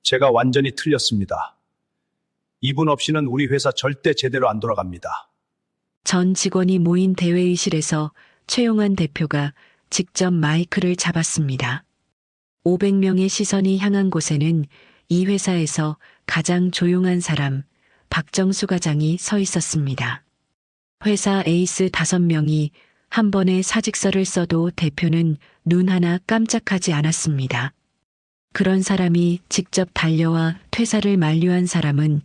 제가 완전히 틀렸습니다. 이분 없이는 우리 회사 절대 제대로 안 돌아갑니다. 전 직원이 모인 대회의실에서 최용환 대표가 직접 마이크를 잡았습니다. 500명의 시선이 향한 곳에는 이 회사에서 가장 조용한 사람, 박정수 과장이 서 있었습니다. 회사 에이스 5명이 한 번에 사직서를 써도 대표는 눈 하나 깜짝하지 않았습니다. 그런 사람이 직접 달려와 퇴사를 만류한 사람은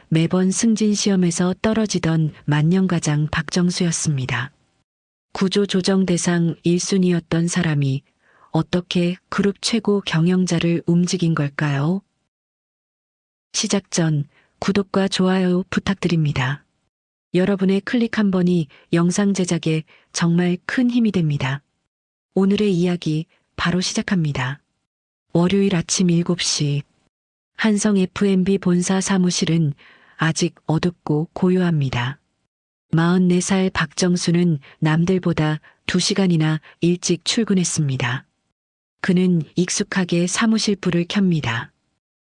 매번 승진 시험에서 떨어지던 만년과장 박정수였습니다. 구조조정 대상 1순위였던 사람이 어떻게 그룹 최고 경영자를 움직인 걸까요? 시작 전 구독과 좋아요 부탁드립니다. 여러분의 클릭 한 번이 영상 제작에 정말 큰 힘이 됩니다. 오늘의 이야기 바로 시작합니다. 월요일 아침 7시 한성 F&B 본사 사무실은 아직 어둡고 고요합니다. 44살 박정수는 남들보다 2시간이나 일찍 출근했습니다. 그는 익숙하게 사무실 불을 켭니다.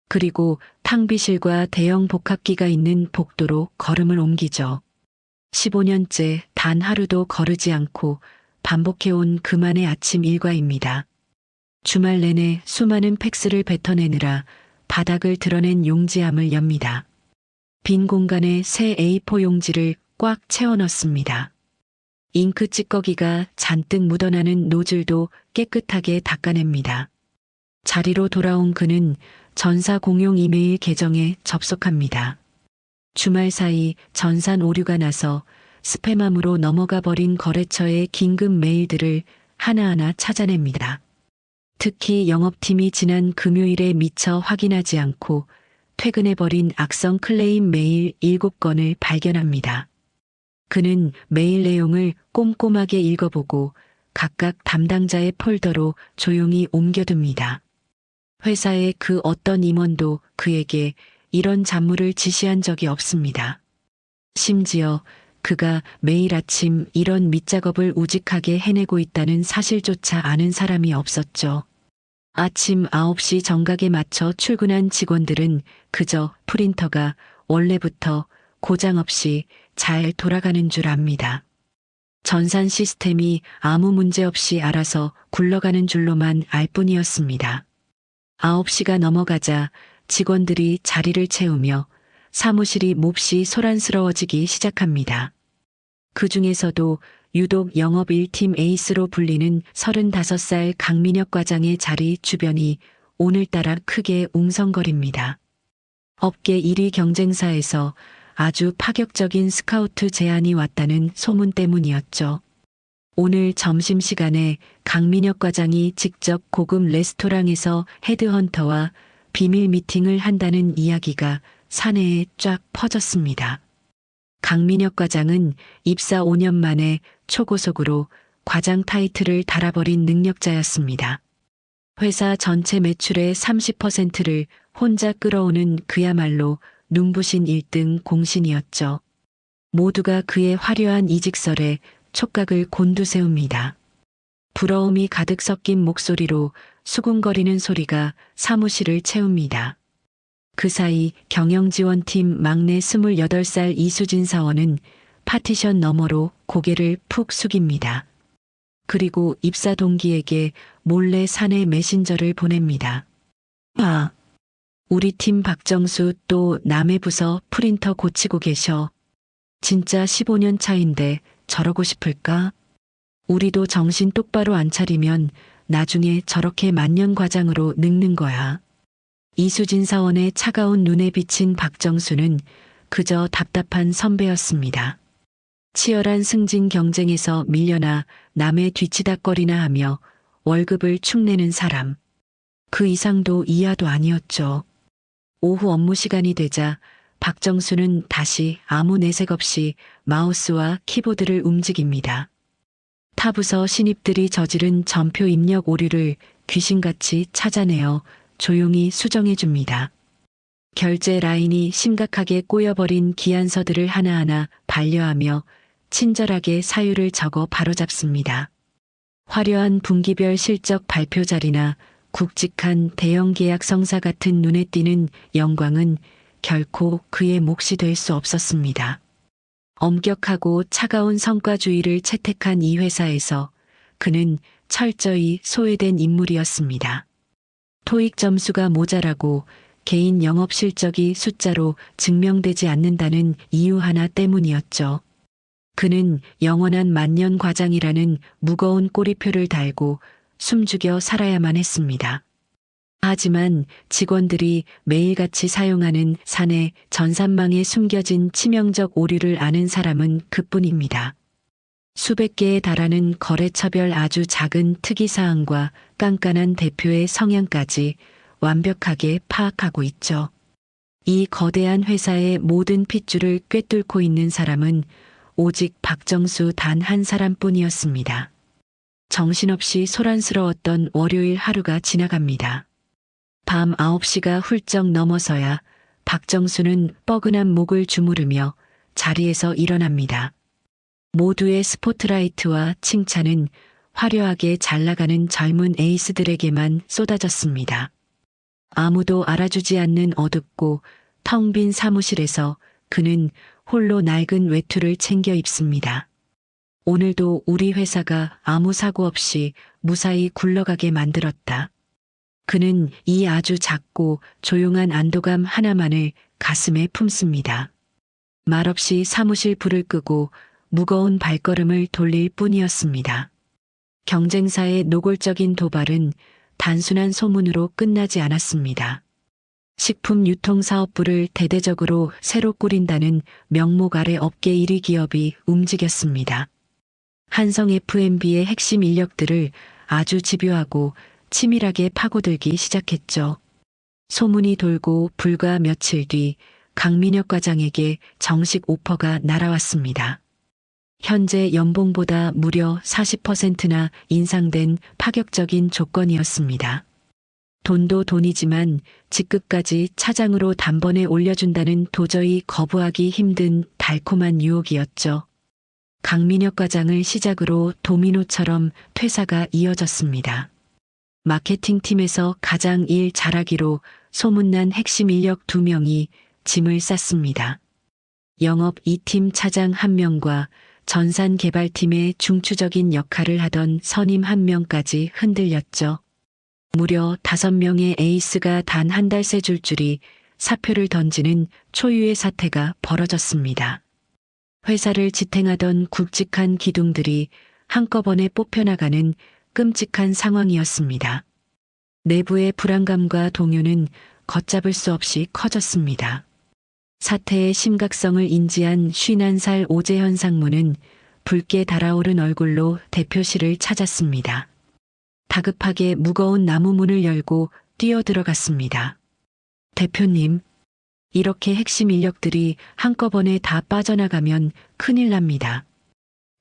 그리고 탕비실과 대형 복합기가 있는 복도로 걸음을 옮기죠. 15년째 단 하루도 거르지 않고 반복해온 그만의 아침 일과입니다. 주말 내내 수많은 팩스를 뱉어내느라 바닥을 드러낸 용지함을 엽니다. 빈 공간에 새 A4 용지를 꽉 채워 넣습니다. 잉크 찌꺼기가 잔뜩 묻어나는 노즐도 깨끗하게 닦아냅니다. 자리로 돌아온 그는 전사 공용 이메일 계정에 접속합니다. 주말 사이 전산 오류가 나서 스팸함으로 넘어가 버린 거래처의 긴급 메일들을 하나하나 찾아냅니다. 특히 영업팀이 지난 금요일에 미처 확인하지 않고 퇴근해버린 악성 클레임 메일 7건을 발견합니다. 그는 메일 내용을 꼼꼼하게 읽어보고 각각 담당자의 폴더로 조용히 옮겨둡니다. 회사의 그 어떤 임원도 그에게 이런 잡무를 지시한 적이 없습니다. 심지어 그가 매일 아침 이런 밑작업을 우직하게 해내고 있다는 사실조차 아는 사람이 없었죠. 아침 9시 정각에 맞춰 출근한 직원들은 그저 프린터가 원래부터 고장 없이 잘 돌아가는 줄 압니다. 전산 시스템이 아무 문제 없이 알아서 굴러가는 줄로만 알 뿐이었습니다. 9시가 넘어가자 직원들이 자리를 채우며 사무실이 몹시 소란스러워지기 시작합니다. 그 중에서도 유독 영업 1팀 에이스로 불리는 35살 강민혁 과장의 자리 주변이 오늘따라 크게 웅성거립니다. 업계 1위 경쟁사에서 아주 파격적인 스카우트 제안이 왔다는 소문 때문이었죠. 오늘 점심시간에 강민혁 과장이 직접 고급 레스토랑에서 헤드헌터와 비밀 미팅을 한다는 이야기가 사내에 쫙 퍼졌습니다. 강민혁 과장은 입사 5년 만에 초고속으로 과장 타이틀을 달아버린 능력자였습니다. 회사 전체 매출의 30%를 혼자 끌어오는 그야말로 눈부신 1등 공신이었죠. 모두가 그의 화려한 이직설에 촉각을 곤두세웁니다. 부러움이 가득 섞인 목소리로 수군거리는 소리가 사무실을 채웁니다. 그 사이 경영지원팀 막내 28살 이수진 사원은 파티션 너머로 고개를 푹 숙입니다. 그리고 입사 동기에게 몰래 사내 메신저를 보냅니다. 아, 우리 팀 박정수 또 남의 부서 프린터 고치고 계셔. 진짜 15년 차인데 저러고 싶을까? 우리도 정신 똑바로 안 차리면 나중에 저렇게 만년 과장으로 늙는 거야. 이수진 사원의 차가운 눈에 비친 박정수는 그저 답답한 선배였습니다. 치열한 승진 경쟁에서 밀려나 남의 뒤치다꺼리나 하며 월급을 축내는 사람. 그 이상도 이하도 아니었죠. 오후 업무 시간이 되자 박정수는 다시 아무 내색 없이 마우스와 키보드를 움직입니다. 타부서 신입들이 저지른 전표 입력 오류를 귀신같이 찾아내어 조용히 수정해줍니다. 결제 라인이 심각하게 꼬여버린 기안서들을 하나하나 반려하며 친절하게 사유를 적어 바로잡습니다. 화려한 분기별 실적 발표 자리나 굵직한 대형 계약 성사 같은 눈에 띄는 영광은 결코 그의 몫이 될 수 없었습니다. 엄격하고 차가운 성과주의를 채택한 이 회사에서 그는 철저히 소외된 인물이었습니다. 토익 점수가 모자라고 개인 영업 실적이 숫자로 증명되지 않는다는 이유 하나 때문이었죠. 그는 영원한 만년 과장이라는 무거운 꼬리표를 달고 숨죽여 살아야만 했습니다. 하지만 직원들이 매일같이 사용하는 사내 전산망에 숨겨진 치명적 오류를 아는 사람은 그뿐입니다. 수백 개에 달하는 거래처별 아주 작은 특이사항과 깐깐한 대표의 성향까지 완벽하게 파악하고 있죠. 이 거대한 회사의 모든 핏줄을 꿰뚫고 있는 사람은 오직 박정수 단 한 사람뿐이었습니다. 정신없이 소란스러웠던 월요일 하루가 지나갑니다. 밤 9시가 훌쩍 넘어서야 박정수는 뻐근한 목을 주무르며 자리에서 일어납니다. 모두의 스포트라이트와 칭찬은 화려하게 잘나가는 젊은 에이스들에게만 쏟아졌습니다. 아무도 알아주지 않는 어둡고 텅 빈 사무실에서 그는 홀로 낡은 외투를 챙겨 입습니다. 오늘도 우리 회사가 아무 사고 없이 무사히 굴러가게 만들었다. 그는 이 아주 작고 조용한 안도감 하나만을 가슴에 품습니다. 말없이 사무실 불을 끄고 무거운 발걸음을 돌릴 뿐이었습니다. 경쟁사의 노골적인 도발은 단순한 소문으로 끝나지 않았습니다. 식품 유통사업부를 대대적으로 새로 꾸린다는 명목 아래 업계 1위 기업이 움직였습니다. 한성 F&B의 핵심 인력들을 아주 집요하고 치밀하게 파고들기 시작했죠. 소문이 돌고 불과 며칠 뒤 강민혁 과장에게 정식 오퍼가 날아왔습니다. 현재 연봉보다 무려 40%나 인상된 파격적인 조건이었습니다. 돈도 돈이지만 직급까지 차장으로 단번에 올려준다는 도저히 거부하기 힘든 달콤한 유혹이었죠. 강민혁 과장을 시작으로 도미노처럼 퇴사가 이어졌습니다. 마케팅팀에서 가장 일 잘하기로 소문난 핵심 인력 2명이 짐을 쌌습니다. 영업 2팀 차장 1명과 전산 개발팀의 중추적인 역할을 하던 선임 1명까지 흔들렸죠. 무려 5명의 에이스가 단 한 달 새 줄 줄이 사표를 던지는 초유의 사태가 벌어졌습니다. 회사를 지탱하던 굵직한 기둥들이 한꺼번에 뽑혀나가는 끔찍한 상황이었습니다. 내부의 불안감과 동요는 걷잡을 수 없이 커졌습니다. 사태의 심각성을 인지한 51살 오재현 상무는 붉게 달아오른 얼굴로 대표실을 찾았습니다. 다급하게 무거운 나무 문을 열고 뛰어들어갔습니다. 대표님, 이렇게 핵심 인력들이 한꺼번에 다 빠져나가면 큰일 납니다.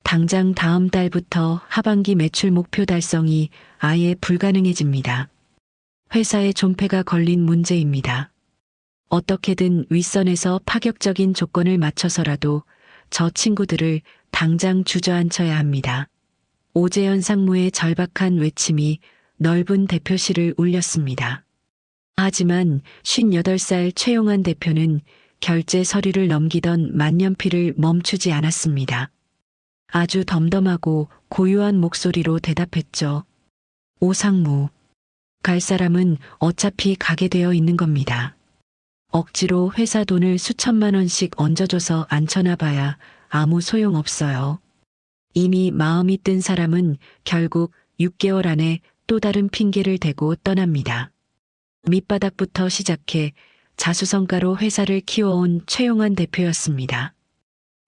당장 다음 달부터 하반기 매출 목표 달성이 아예 불가능해집니다. 회사의 존폐가 걸린 문제입니다. 어떻게든 윗선에서 파격적인 조건을 맞춰서라도 저 친구들을 당장 주저앉혀야 합니다. 오재현 상무의 절박한 외침이 넓은 대표실을 울렸습니다. 하지만 58살 최용환 대표는 결제 서류를 넘기던 만년필을 멈추지 않았습니다. 아주 덤덤하고 고요한 목소리로 대답했죠. 오 상무, 갈 사람은 어차피 가게 되어 있는 겁니다. 억지로 회사 돈을 수천만 원씩 얹어줘서 앉혀놔봐야 아무 소용없어요. 이미 마음이 뜬 사람은 결국 6개월 안에 또 다른 핑계를 대고 떠납니다. 밑바닥부터 시작해 자수성가로 회사를 키워온 최용환 대표였습니다.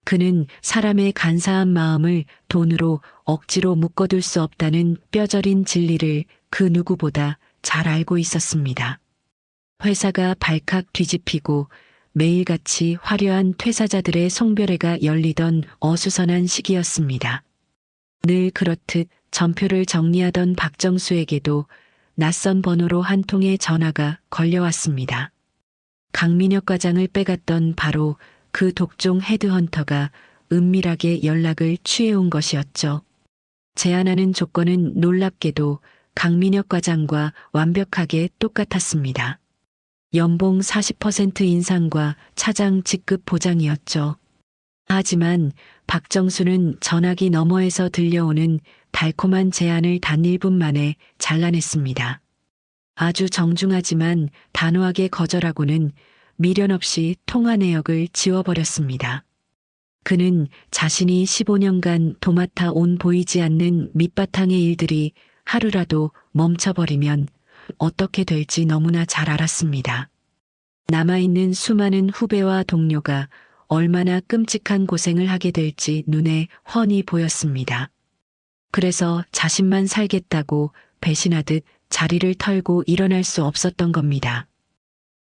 그는 사람의 간사한 마음을 돈으로 억지로 묶어둘 수 없다는 뼈저린 진리를 그 누구보다 잘 알고 있었습니다. 회사가 발칵 뒤집히고 매일같이 화려한 퇴사자들의 송별회가 열리던 어수선한 시기였습니다. 늘 그렇듯 전표를 정리하던 박정수에게도 낯선 번호로 한 통의 전화가 걸려왔습니다. 강민혁 과장을 빼갔던 바로 그 독종 헤드헌터가 은밀하게 연락을 취해온 것이었죠. 제안하는 조건은 놀랍게도 강민혁 과장과 완벽하게 똑같았습니다. 연봉 40% 인상과 차장 직급 보장이었죠. 하지만 박정수는 전화기 너머에서 들려오는 달콤한 제안을 단 1분 만에 잘라냈습니다. 아주 정중하지만 단호하게 거절하고는 미련 없이 통화 내역을 지워버렸습니다. 그는 자신이 15년간 도맡아 온 보이지 않는 밑바탕의 일들이 하루라도 멈춰버리면 어떻게 될지 너무나 잘 알았습니다. 남아있는 수많은 후배와 동료가 얼마나 끔찍한 고생을 하게 될지 눈에 훤히 보였습니다. 그래서 자신만 살겠다고 배신하듯 자리를 털고 일어날 수 없었던 겁니다.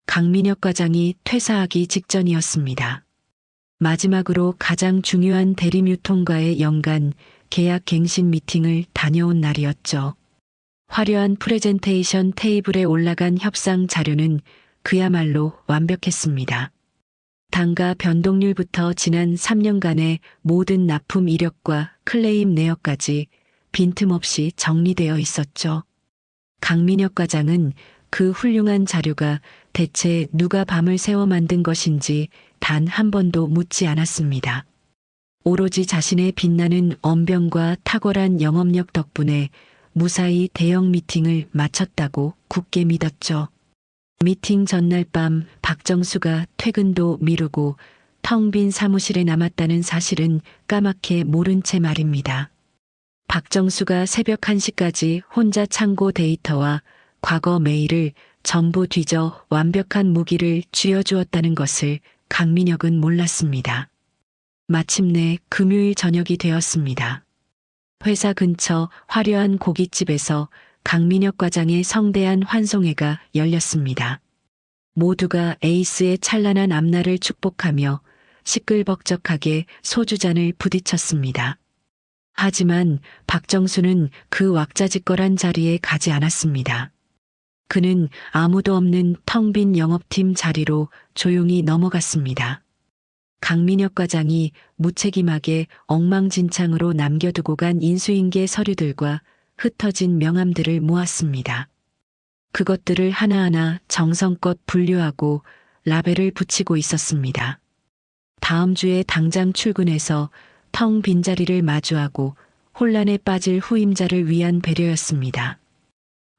강민혁 과장이 퇴사하기 직전이었습니다. 마지막으로 가장 중요한 대림유통과의 연간 계약 갱신 미팅을 다녀온 날이었죠. 화려한 프레젠테이션 테이블에 올라간 협상 자료는 그야말로 완벽했습니다. 단가 변동률부터 지난 3년간의 모든 납품 이력과 클레임 내역까지 빈틈없이 정리되어 있었죠. 강민혁 과장은 그 훌륭한 자료가 대체 누가 밤을 새워 만든 것인지 단 한 번도 묻지 않았습니다. 오로지 자신의 빛나는 언변과 탁월한 영업력 덕분에 무사히 대형 미팅을 마쳤다고 굳게 믿었죠. 미팅 전날 밤 박정수가 퇴근도 미루고 텅 빈 사무실에 남았다는 사실은 까맣게 모른 채 말입니다. 박정수가 새벽 1시까지 혼자 창고 데이터와 과거 메일을 전부 뒤져 완벽한 무기를 쥐어주었다는 것을 강민혁은 몰랐습니다. 마침내 금요일 저녁이 되었습니다. 회사 근처 화려한 고깃집에서 강민혁 과장의 성대한 환송회가 열렸습니다. 모두가 에이스의 찬란한 앞날을 축복하며 시끌벅적하게 소주잔을 부딪혔습니다. 하지만 박정수는 그 왁자지껄한 자리에 가지 않았습니다. 그는 아무도 없는 텅 빈 영업팀 자리로 조용히 넘어갔습니다. 강민혁 과장이 무책임하게 엉망진창으로 남겨두고 간 인수인계 서류들과 흩어진 명함들을 모았습니다. 그것들을 하나하나 정성껏 분류하고 라벨을 붙이고 있었습니다. 다음 주에 당장 출근해서 텅 빈 자리를 마주하고 혼란에 빠질 후임자를 위한 배려였습니다.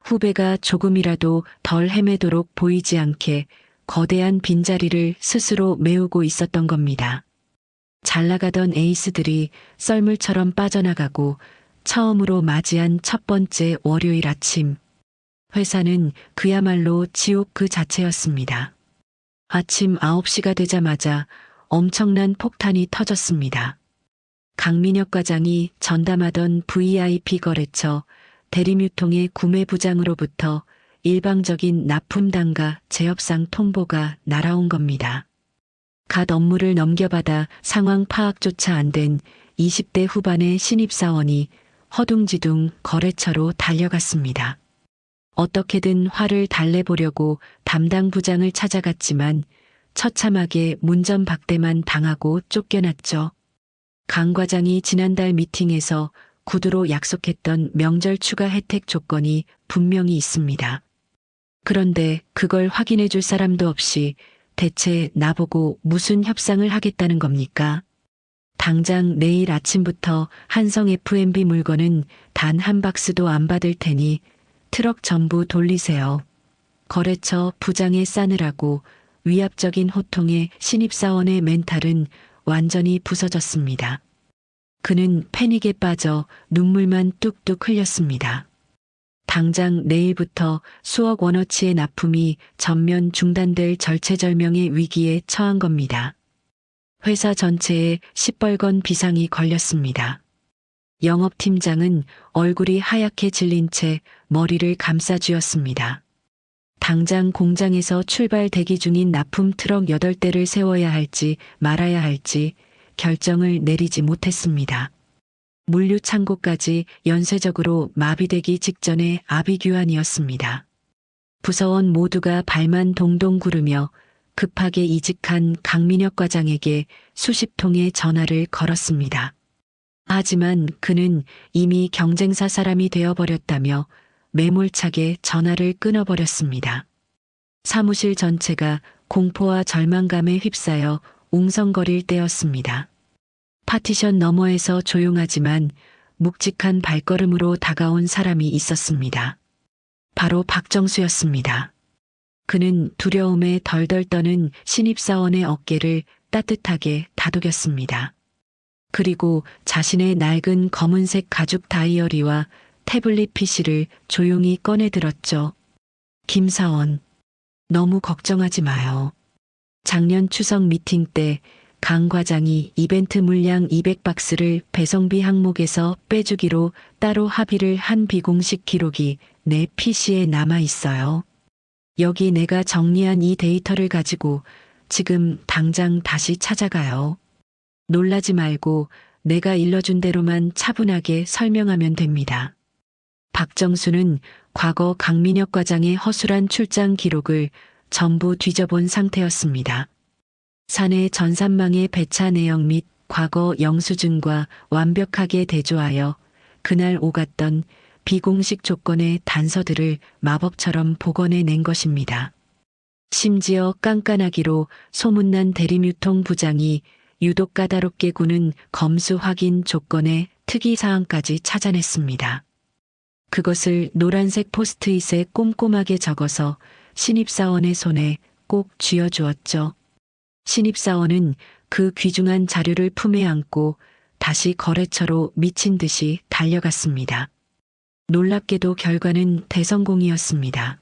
후배가 조금이라도 덜 헤매도록 보이지 않게 거대한 빈자리를 스스로 메우고 있었던 겁니다. 잘 나가던 에이스들이 썰물처럼 빠져나가고 처음으로 맞이한 첫 번째 월요일 아침. 회사는 그야말로 지옥 그 자체였습니다. 아침 9시가 되자마자 엄청난 폭탄이 터졌습니다. 강민혁 과장이 전담하던 VIP 거래처 대림유통의 구매부장으로부터 일방적인 납품단가 재협상 통보가 날아온 겁니다. 갓 업무를 넘겨받아 상황 파악조차 안 된 20대 후반의 신입사원이 허둥지둥 거래처로 달려갔습니다. 어떻게든 화를 달래보려고 담당 부장을 찾아갔지만 처참하게 문전박대만 당하고 쫓겨났죠. 강 과장이 지난달 미팅에서 구두로 약속했던 명절 추가 혜택 조건이 분명히 있습니다. 그런데 그걸 확인해 줄 사람도 없이 대체 나보고 무슨 협상을 하겠다는 겁니까? 당장 내일 아침부터 한성 F&B 물건은 단 한 박스도 안 받을 테니 트럭 전부 돌리세요. 거래처 부장에 싸느라고 위압적인 호통에 신입사원의 멘탈은 완전히 부서졌습니다. 그는 패닉에 빠져 눈물만 뚝뚝 흘렸습니다. 당장 내일부터 수억 원어치의 납품이 전면 중단될 절체절명의 위기에 처한 겁니다. 회사 전체에 시뻘건 비상이 걸렸습니다. 영업팀장은 얼굴이 하얗게 질린 채 머리를 감싸쥐었습니다. 당장 공장에서 출발 대기 중인 납품 트럭 8대를 세워야 할지 말아야 할지 결정을 내리지 못했습니다. 물류 창고까지 연쇄적으로 마비되기 직전의 아비규환이었습니다. 부서원 모두가 발만 동동 구르며 급하게 이직한 강민혁 과장에게 수십 통의 전화를 걸었습니다. 하지만 그는 이미 경쟁사 사람이 되어버렸다며 매몰차게 전화를 끊어버렸습니다. 사무실 전체가 공포와 절망감에 휩싸여 웅성거릴 때였습니다. 파티션 너머에서 조용하지만 묵직한 발걸음으로 다가온 사람이 있었습니다. 바로 박정수였습니다. 그는 두려움에 덜덜 떠는 신입사원의 어깨를 따뜻하게 다독였습니다. 그리고 자신의 낡은 검은색 가죽 다이어리와 태블릿 PC를 조용히 꺼내들었죠. 김사원, 너무 걱정하지 마요. 작년 추석 미팅 때 강 과장이 이벤트 물량 200박스를 배송비 항목에서 빼주기로 따로 합의를 한 비공식 기록이 내 PC에 남아 있어요. 여기 내가 정리한 이 데이터를 가지고 지금 당장 다시 찾아가요. 놀라지 말고 내가 일러준 대로만 차분하게 설명하면 됩니다. 박정수는 과거 강민혁 과장의 허술한 출장 기록을 전부 뒤져본 상태였습니다. 사내 전산망의 배차 내역 및 과거 영수증과 완벽하게 대조하여 그날 오갔던 비공식 조건의 단서들을 마법처럼 복원해낸 것입니다. 심지어 깐깐하기로 소문난 대림유통 부장이 유독 까다롭게 구는 검수 확인 조건의 특이사항까지 찾아냈습니다. 그것을 노란색 포스트잇에 꼼꼼하게 적어서 신입사원의 손에 꼭 쥐어주었죠. 신입사원은 그 귀중한 자료를 품에 안고 다시 거래처로 미친 듯이 달려갔습니다. 놀랍게도 결과는 대성공이었습니다.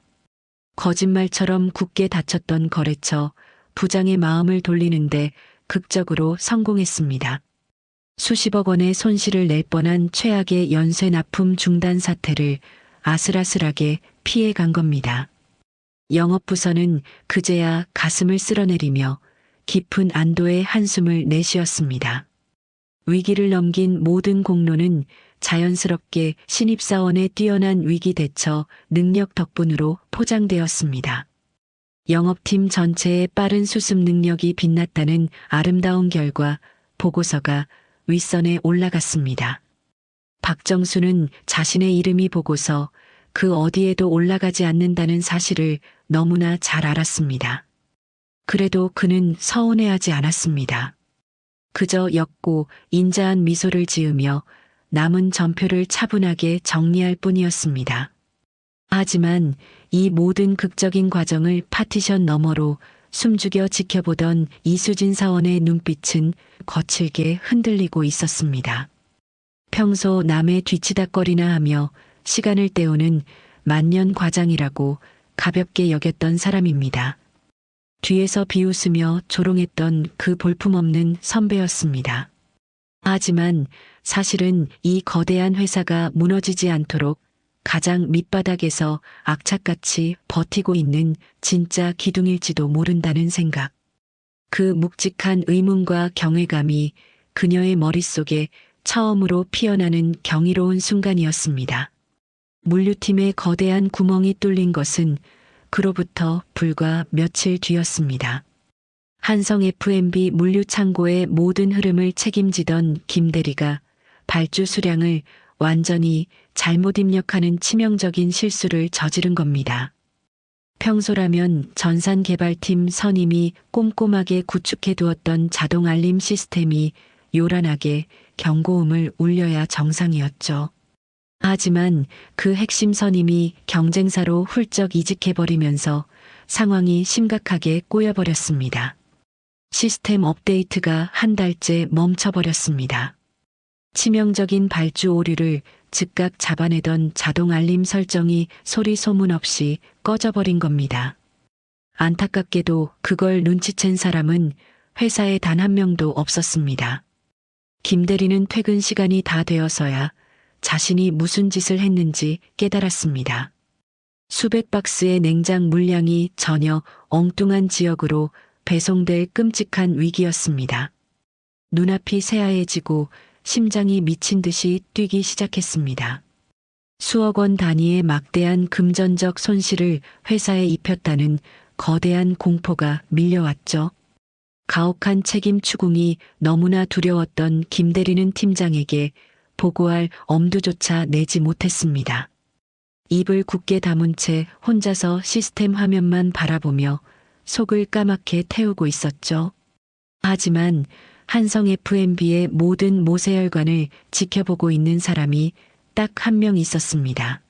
거짓말처럼 굳게 닫혔던 거래처, 부장의 마음을 돌리는데 극적으로 성공했습니다. 수십억 원의 손실을 낼 뻔한 최악의 연쇄 납품 중단 사태를 아슬아슬하게 피해간 겁니다. 영업부서는 그제야 가슴을 쓸어내리며 깊은 안도의 한숨을 내쉬었습니다. 위기를 넘긴 모든 공로는 자연스럽게 신입사원의 뛰어난 위기 대처 능력 덕분으로 포장되었습니다. 영업팀 전체의 빠른 수습 능력이 빛났다는 아름다운 결과 보고서가 윗선에 올라갔습니다. 박정수는 자신의 이름이 보고서 그 어디에도 올라가지 않는다는 사실을 너무나 잘 알았습니다. 그래도 그는 서운해하지 않았습니다. 그저 옅고 인자한 미소를 지으며 남은 전표를 차분하게 정리할 뿐이었습니다. 하지만 이 모든 극적인 과정을 파티션 너머로 숨죽여 지켜보던 이수진 사원의 눈빛은 거칠게 흔들리고 있었습니다. 평소 남의 뒤치다꺼리나 하며 시간을 때우는 만년 과장이라고 가볍게 여겼던 사람입니다. 뒤에서 비웃으며 조롱했던 그 볼품없는 선배였습니다. 하지만 사실은 이 거대한 회사가 무너지지 않도록 가장 밑바닥에서 악착같이 버티고 있는 진짜 기둥일지도 모른다는 생각. 그 묵직한 의문과 경외감이 그녀의 머릿속에 처음으로 피어나는 경이로운 순간이었습니다. 물류팀의 거대한 구멍이 뚫린 것은 그로부터 불과 며칠 뒤였습니다. 한성 F&B 물류 창고의 모든 흐름을 책임지던 김 대리가 발주 수량을 완전히 잘못 입력하는 치명적인 실수를 저지른 겁니다. 평소라면 전산개발팀 선임이 꼼꼼하게 구축해 두었던 자동 알림 시스템이 요란하게 경고음을 울려야 정상이었죠. 하지만 그 핵심 선임이 경쟁사로 훌쩍 이직해버리면서 상황이 심각하게 꼬여버렸습니다. 시스템 업데이트가 한 달째 멈춰버렸습니다. 치명적인 발주 오류를 즉각 잡아내던 자동 알림 설정이 소리 소문 없이 꺼져버린 겁니다. 안타깝게도 그걸 눈치챈 사람은 회사에 단 한 명도 없었습니다. 김 대리는 퇴근 시간이 다 되어서야 자신이 무슨 짓을 했는지 깨달았습니다. 수백 박스의 냉장 물량이 전혀 엉뚱한 지역으로 배송될 끔찍한 위기였습니다. 눈앞이 새하얘지고 심장이 미친 듯이 뛰기 시작했습니다. 수억 원 단위의 막대한 금전적 손실을 회사에 입혔다는 거대한 공포가 밀려왔죠. 가혹한 책임 추궁이 너무나 두려웠던 김 대리는 팀장에게 보고할 엄두조차 내지 못했습니다. 입을 굳게 다문 채 혼자서 시스템 화면만 바라보며 속을 까맣게 태우고 있었죠. 하지만 한성 FMB의 모든 모세혈관을 지켜보고 있는 사람이 딱 한 명 있었습니다.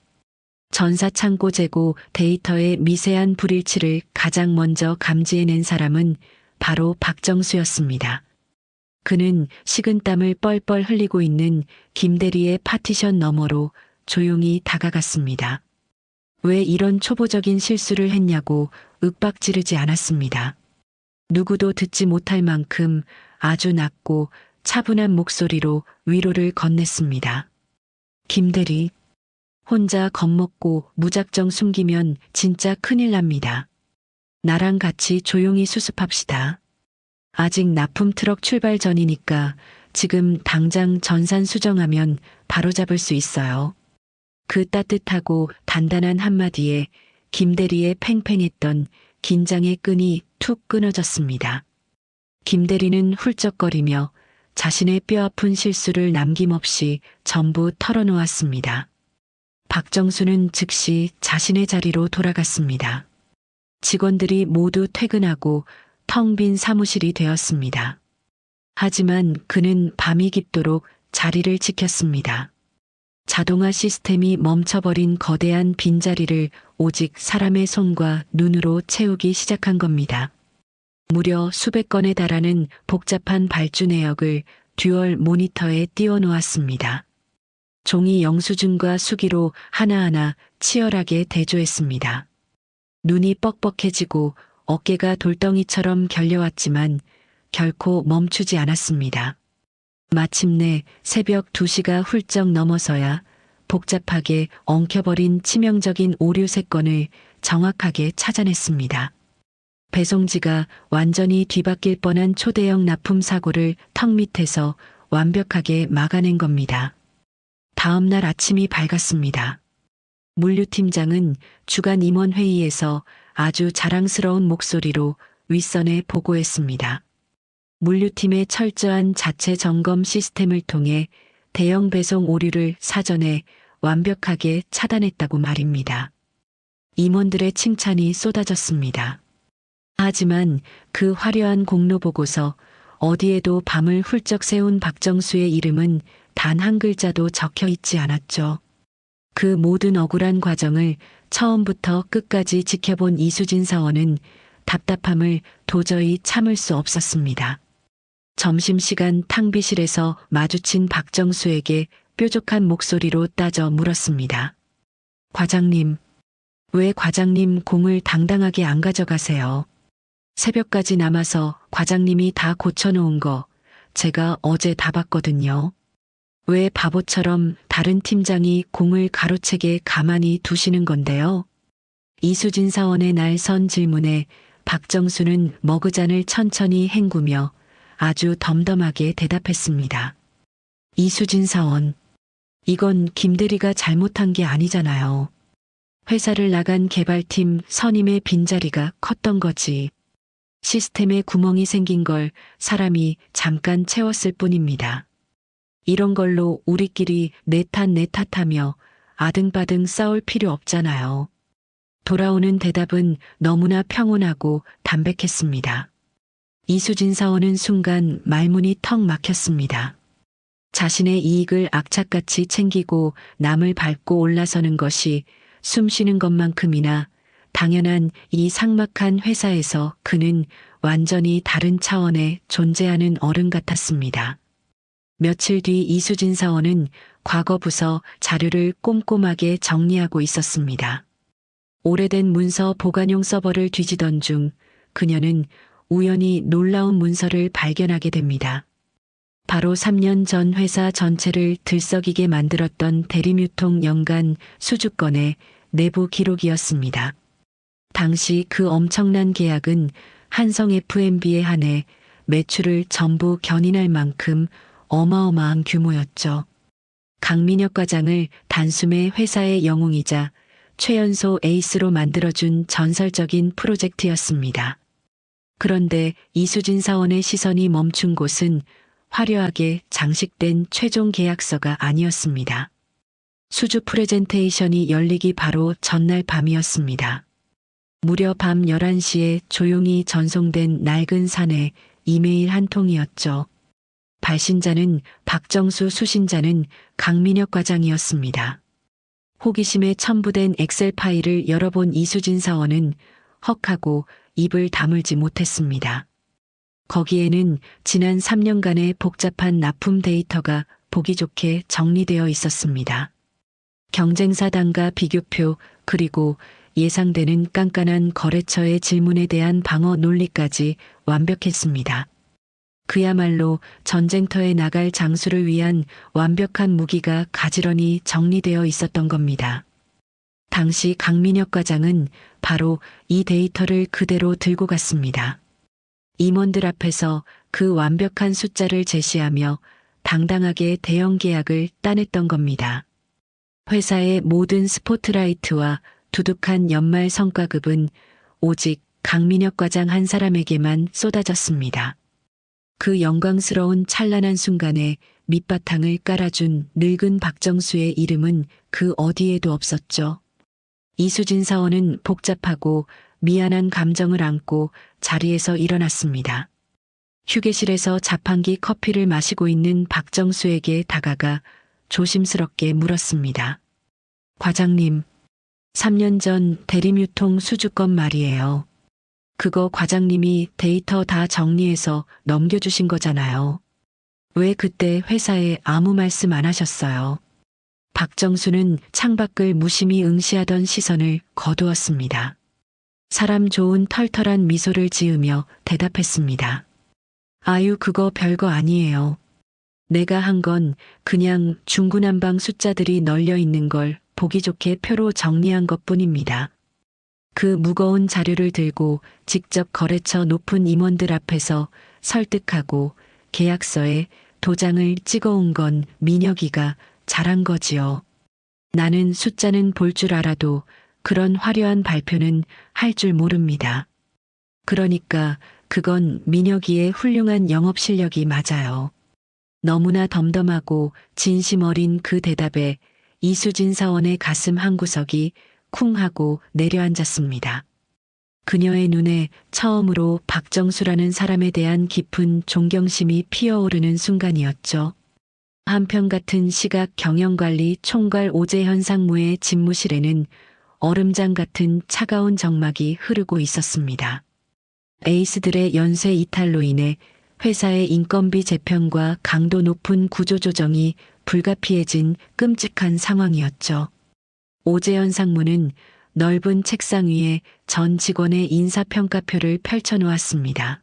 전사 창고 재고 데이터의 미세한 불일치를 가장 먼저 감지해낸 사람은 바로 박정수였습니다. 그는 식은땀을 뻘뻘 흘리고 있는 김대리의 파티션 너머로 조용히 다가갔습니다. 왜 이런 초보적인 실수를 했냐고 윽박지르지 않았습니다. 누구도 듣지 못할 만큼 아주 낮고 차분한 목소리로 위로를 건넸습니다. 김대리, 혼자 겁먹고 무작정 숨기면 진짜 큰일 납니다. 나랑 같이 조용히 수습합시다. 아직 납품 트럭 출발 전이니까 지금 당장 전산 수정하면 바로잡을 수 있어요. 그 따뜻하고 단단한 한마디에 김대리의 팽팽했던 긴장의 끈이 툭 끊어졌습니다. 김대리는 훌쩍거리며 자신의 뼈아픈 실수를 남김없이 전부 털어놓았습니다. 박정수는 즉시 자신의 자리로 돌아갔습니다. 직원들이 모두 퇴근하고 텅 빈 사무실이 되었습니다. 하지만 그는 밤이 깊도록 자리를 지켰습니다. 자동화 시스템이 멈춰버린 거대한 빈자리를 오직 사람의 손과 눈으로 채우기 시작한 겁니다. 무려 수백 건에 달하는 복잡한 발주 내역을 듀얼 모니터에 띄워놓았습니다. 종이 영수증과 수기로 하나하나 치열하게 대조했습니다. 눈이 뻑뻑해지고 어깨가 돌덩이처럼 결려왔지만 결코 멈추지 않았습니다. 마침내 새벽 2시가 훌쩍 넘어서야 복잡하게 엉켜버린 치명적인 오류 3건을 정확하게 찾아냈습니다. 배송지가 완전히 뒤바뀔 뻔한 초대형 납품 사고를 턱 밑에서 완벽하게 막아낸 겁니다. 다음 날 아침이 밝았습니다. 물류팀장은 주간 임원회의에서 아주 자랑스러운 목소리로 윗선에 보고했습니다. 물류팀의 철저한 자체 점검 시스템을 통해 대형 배송 오류를 사전에 완벽하게 차단했다고 말입니다. 임원들의 칭찬이 쏟아졌습니다. 하지만 그 화려한 공로 보고서 어디에도 밤을 훌쩍 새운 박정수의 이름은 단 한 글자도 적혀 있지 않았죠. 그 모든 억울한 과정을 처음부터 끝까지 지켜본 이수진 사원은 답답함을 도저히 참을 수 없었습니다. 점심시간 탕비실에서 마주친 박정수에게 뾰족한 목소리로 따져 물었습니다. 과장님, 왜 과장님 공을 당당하게 안 가져가세요? 새벽까지 남아서 과장님이 다 고쳐놓은 거 제가 어제 다 봤거든요. 왜 바보처럼 다른 팀장이 공을 가로채게 가만히 두시는 건데요? 이수진 사원의 날선 질문에 박정수는 머그잔을 천천히 헹구며 아주 덤덤하게 대답했습니다. 이수진 사원, 이건 김대리가 잘못한 게 아니잖아요. 회사를 나간 개발팀 선임의 빈자리가 컸던 거지. 시스템에 구멍이 생긴 걸 사람이 잠깐 채웠을 뿐입니다. 이런 걸로 우리끼리 내 탓하며 아등바등 싸울 필요 없잖아요. 돌아오는 대답은 너무나 평온하고 담백했습니다. 이수진 사원은 순간 말문이 턱 막혔습니다. 자신의 이익을 악착같이 챙기고 남을 밟고 올라서는 것이 숨쉬는 것만큼이나 당연한 이 삭막한 회사에서 그는 완전히 다른 차원에 존재하는 어른 같았습니다. 며칠 뒤 이수진 사원은 과거 부서 자료를 꼼꼼하게 정리하고 있었습니다. 오래된 문서 보관용 서버를 뒤지던 중 그녀는 우연히 놀라운 문서를 발견하게 됩니다. 바로 3년 전 회사 전체를 들썩이게 만들었던 대림유통 연간 수주권의 내부 기록이었습니다. 당시 그 엄청난 계약은 한성 FMB에 한해 매출을 전부 견인할 만큼 어마어마한 규모였죠. 강민혁 과장을 단숨에 회사의 영웅이자 최연소 에이스로 만들어준 전설적인 프로젝트였습니다. 그런데 이수진 사원의 시선이 멈춘 곳은 화려하게 장식된 최종 계약서가 아니었습니다. 수주 프레젠테이션이 열리기 바로 전날 밤이었습니다. 무려 밤 11시에 조용히 전송된 낡은 사내 이메일 한 통이었죠. 발신자는 박정수, 수신자는 강민혁 과장이었습니다. 호기심에 첨부된 엑셀 파일을 열어본 이수진 사원은 헉하고 입을 다물지 못했습니다. 거기에는 지난 3년간의 복잡한 납품 데이터가 보기 좋게 정리되어 있었습니다. 경쟁사 단가 비교표, 그리고 예상되는 깐깐한 거래처의 질문에 대한 방어 논리까지 완벽했습니다. 그야말로 전쟁터에 나갈 장수를 위한 완벽한 무기가 가지런히 정리되어 있었던 겁니다. 당시 강민혁 과장은 바로 이 데이터를 그대로 들고 갔습니다. 임원들 앞에서 그 완벽한 숫자를 제시하며 당당하게 대형 계약을 따냈던 겁니다. 회사의 모든 스포트라이트와 두둑한 연말 성과급은 오직 강민혁 과장 한 사람에게만 쏟아졌습니다. 그 영광스러운 찬란한 순간에 밑바탕을 깔아준 늙은 박정수의 이름은 그 어디에도 없었죠. 이수진 사원은 복잡하고 미안한 감정을 안고 자리에서 일어났습니다. 휴게실에서 자판기 커피를 마시고 있는 박정수에게 다가가 조심스럽게 물었습니다. 과장님, 3년 전 대림유통 수주권 말이에요. 그거 과장님이 데이터 다 정리해서 넘겨주신 거잖아요. 왜 그때 회사에 아무 말씀 안 하셨어요? 박정수는 창밖을 무심히 응시하던 시선을 거두었습니다. 사람 좋은 털털한 미소를 지으며 대답했습니다. 아유, 그거 별거 아니에요. 내가 한 건 그냥 중구난방 숫자들이 널려 있는 걸 보기 좋게 표로 정리한 것뿐입니다. 그 무거운 자료를 들고 직접 거래처 높은 임원들 앞에서 설득하고 계약서에 도장을 찍어온 건 민혁이가 잘한 거지요. 나는 숫자는 볼 줄 알아도 그런 화려한 발표는 할 줄 모릅니다. 그러니까 그건 민혁이의 훌륭한 영업 실력이 맞아요. 너무나 덤덤하고 진심 어린 그 대답에 이수진 사원의 가슴 한구석이 쿵 하고 내려앉았습니다. 그녀의 눈에 처음으로 박정수라는 사람에 대한 깊은 존경심이 피어오르는 순간이었죠. 한편 같은 시각 경영관리 총괄 오재현 상무의 집무실에는 얼음장 같은 차가운 정막이 흐르고 있었습니다. 에이스들의 연쇄 이탈로 인해 회사의 인건비 재편과 강도 높은 구조조정이 불가피해진 끔찍한 상황이었죠. 오재현 상무는 넓은 책상 위에 전 직원의 인사평가표를 펼쳐놓았습니다.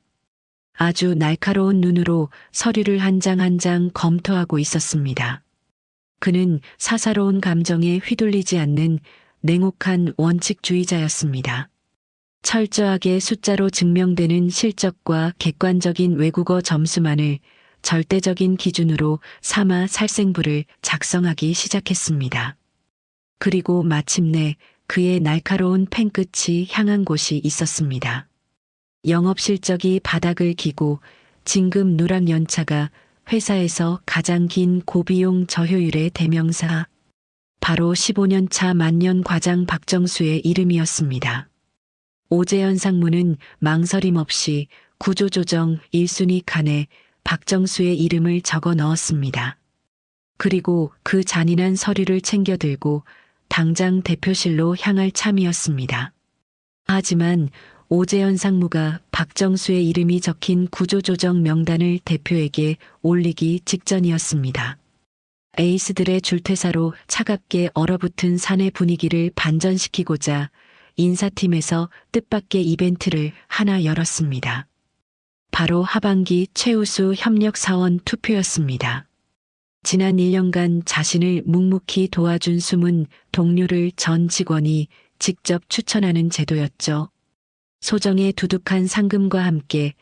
아주 날카로운 눈으로 서류를 한 장 한 장 검토하고 있었습니다. 그는 사사로운 감정에 휘둘리지 않는 냉혹한 원칙주의자였습니다. 철저하게 숫자로 증명되는 실적과 객관적인 외국어 점수만을 절대적인 기준으로 삼아 살생부를 작성하기 시작했습니다. 그리고 마침내 그의 날카로운 펜 끝이 향한 곳이 있었습니다. 영업 실적이 바닥을 기고 진급 누락 연차가 회사에서 가장 긴 고비용 저효율의 대명사, 바로 15년 차 만년 과장 박정수의 이름이었습니다. 오재현 상무는 망설임 없이 구조조정 1순위 칸에 박정수의 이름을 적어 넣었습니다. 그리고 그 잔인한 서류를 챙겨 들고 당장 대표실로 향할 참이었습니다. 하지만 오재현 상무가 박정수의 이름이 적힌 구조조정 명단을 대표에게 올리기 직전이었습니다. 에이스들의 줄퇴사로 차갑게 얼어붙은 사내 분위기를 반전시키고자 인사팀에서 뜻밖의 이벤트를 하나 열었습니다. 바로 하반기 최우수 협력사원 투표였습니다. 지난 1년간 자신을 묵묵히 도와준 숨은 동료를 전 직원이 직접 추천하는 제도였죠. 소정의 두둑한 상금과 함께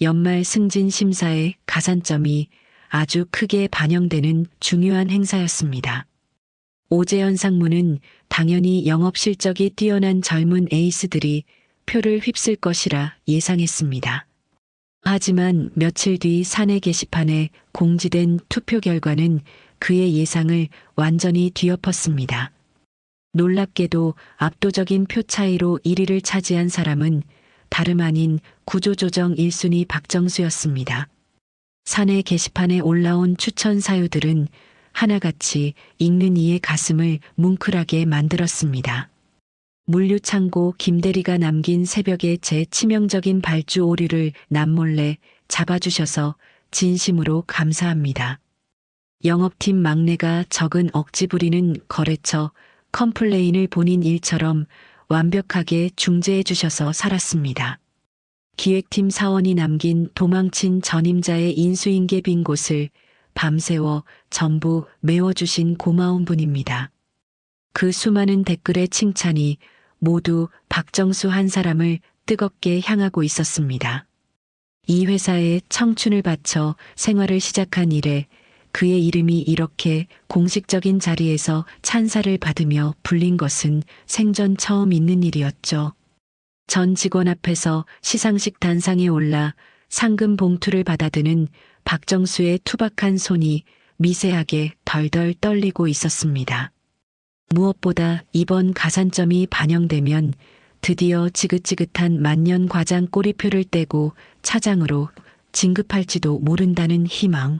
연말 승진 심사의 가산점이 아주 크게 반영되는 중요한 행사였습니다. 오재현 상무는 당연히 영업 실적이 뛰어난 젊은 에이스들이 표를 휩쓸 것이라 예상했습니다. 하지만 며칠 뒤 사내 게시판에 공지된 투표 결과는 그의 예상을 완전히 뒤엎었습니다. 놀랍게도 압도적인 표 차이로 1위를 차지한 사람은 다름 아닌 구조조정 1순위 박정수였습니다. 사내 게시판에 올라온 추천 사유들은 하나같이 읽는 이의 가슴을 뭉클하게 만들었습니다. 물류창고 김대리가 남긴 새벽의 제 치명적인 발주 오류를 남몰래 잡아주셔서 진심으로 감사합니다. 영업팀 막내가 적은 억지 부리는 거래처 컴플레인을 본인 일처럼 완벽하게 중재해 주셔서 살았습니다. 기획팀 사원이 남긴 도망친 전임자의 인수인계 빈 곳을 밤새워 전부 메워주신 고마운 분입니다. 그 수많은 댓글의 칭찬이 모두 박정수 한 사람을 뜨겁게 향하고 있었습니다. 이 회사에 청춘을 바쳐 생활을 시작한 이래 그의 이름이 이렇게 공식적인 자리에서 찬사를 받으며 불린 것은 생전 처음 있는 일이었죠. 전 직원 앞에서 시상식 단상에 올라 상금 봉투를 받아드는 박정수의 투박한 손이 미세하게 덜덜 떨리고 있었습니다. 무엇보다 이번 가산점이 반영되면 드디어 지긋지긋한 만년 과장 꼬리표를 떼고 차장으로 진급할지도 모른다는 희망.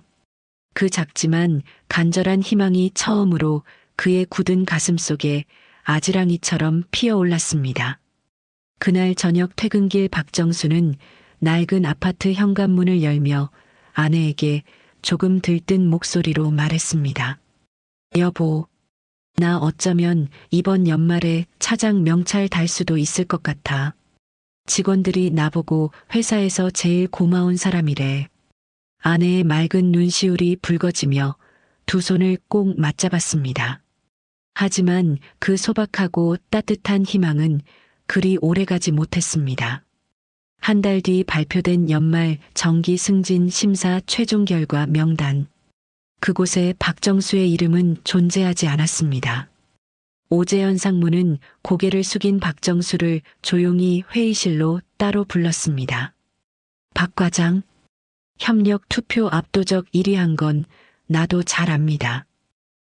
그 작지만 간절한 희망이 처음으로 그의 굳은 가슴 속에 아지랑이처럼 피어올랐습니다. 그날 저녁 퇴근길 박정수는 낡은 아파트 현관문을 열며 아내에게 조금 들뜬 목소리로 말했습니다. 여보, 나 어쩌면 이번 연말에 차장 명찰 달 수도 있을 것 같아. 직원들이 나보고 회사에서 제일 고마운 사람이래. 아내의 맑은 눈시울이 붉어지며 두 손을 꼭 맞잡았습니다. 하지만 그 소박하고 따뜻한 희망은 그리 오래가지 못했습니다. 한 달 뒤 발표된 연말 정기 승진 심사 최종 결과 명단. 그곳에 박정수의 이름은 존재하지 않았습니다. 오재현 상무는 고개를 숙인 박정수를 조용히 회의실로 따로 불렀습니다. 박 과장, 협력 투표 압도적 1위 한 건 나도 잘 압니다.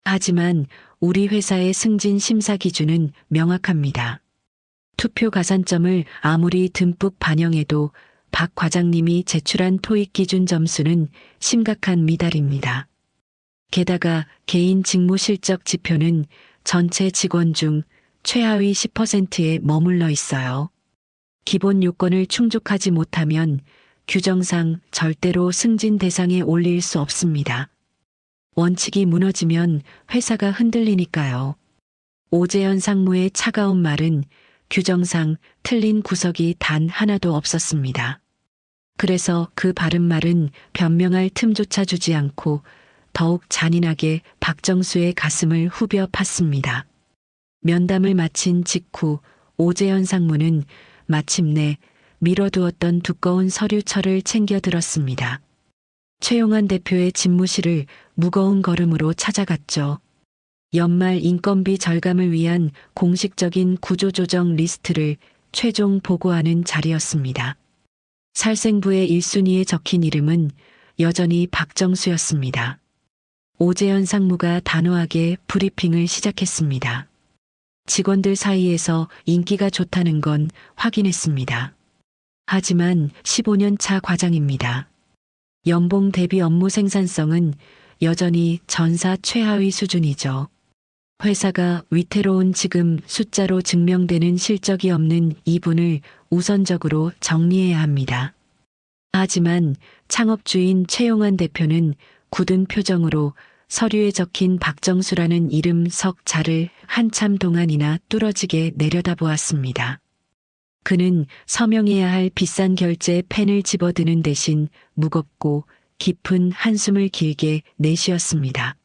하지만 우리 회사의 승진 심사 기준은 명확합니다. 투표 가산점을 아무리 듬뿍 반영해도 박 과장님이 제출한 토익 기준 점수는 심각한 미달입니다. 게다가 개인 직무 실적 지표는 전체 직원 중 최하위 10%에 머물러 있어요. 기본 요건을 충족하지 못하면 규정상 절대로 승진 대상에 올릴 수 없습니다. 원칙이 무너지면 회사가 흔들리니까요. 오재현 상무의 차가운 말은 규정상 틀린 구석이 단 하나도 없었습니다. 그래서 그 바른 말은 변명할 틈조차 주지 않고 더욱 잔인하게 박정수의 가슴을 후벼 팠습니다. 면담을 마친 직후 오재현 상무는 마침내 미뤄두었던 두꺼운 서류철을 챙겨 들었습니다. 최용환 대표의 집무실을 무거운 걸음으로 찾아갔죠. 연말 인건비 절감을 위한 공식적인 구조조정 리스트를 최종 보고하는 자리였습니다. 살생부의 1순위에 적힌 이름은 여전히 박정수였습니다. 오재현 상무가 단호하게 브리핑을 시작했습니다. 직원들 사이에서 인기가 좋다는 건 확인했습니다. 하지만 15년 차 과장입니다. 연봉 대비 업무 생산성은 여전히 전사 최하위 수준이죠. 회사가 위태로운 지금 숫자로 증명되는 실적이 없는 이분을 우선적으로 정리해야 합니다. 하지만 창업주인 최용환 대표는 굳은 표정으로 서류에 적힌 박정수라는 이름 석 자를 한참 동안이나 뚫어지게 내려다보았습니다. 그는 서명해야 할 비싼 결제 펜을 집어드는 대신 무겁고 깊은 한숨을 길게 내쉬었습니다.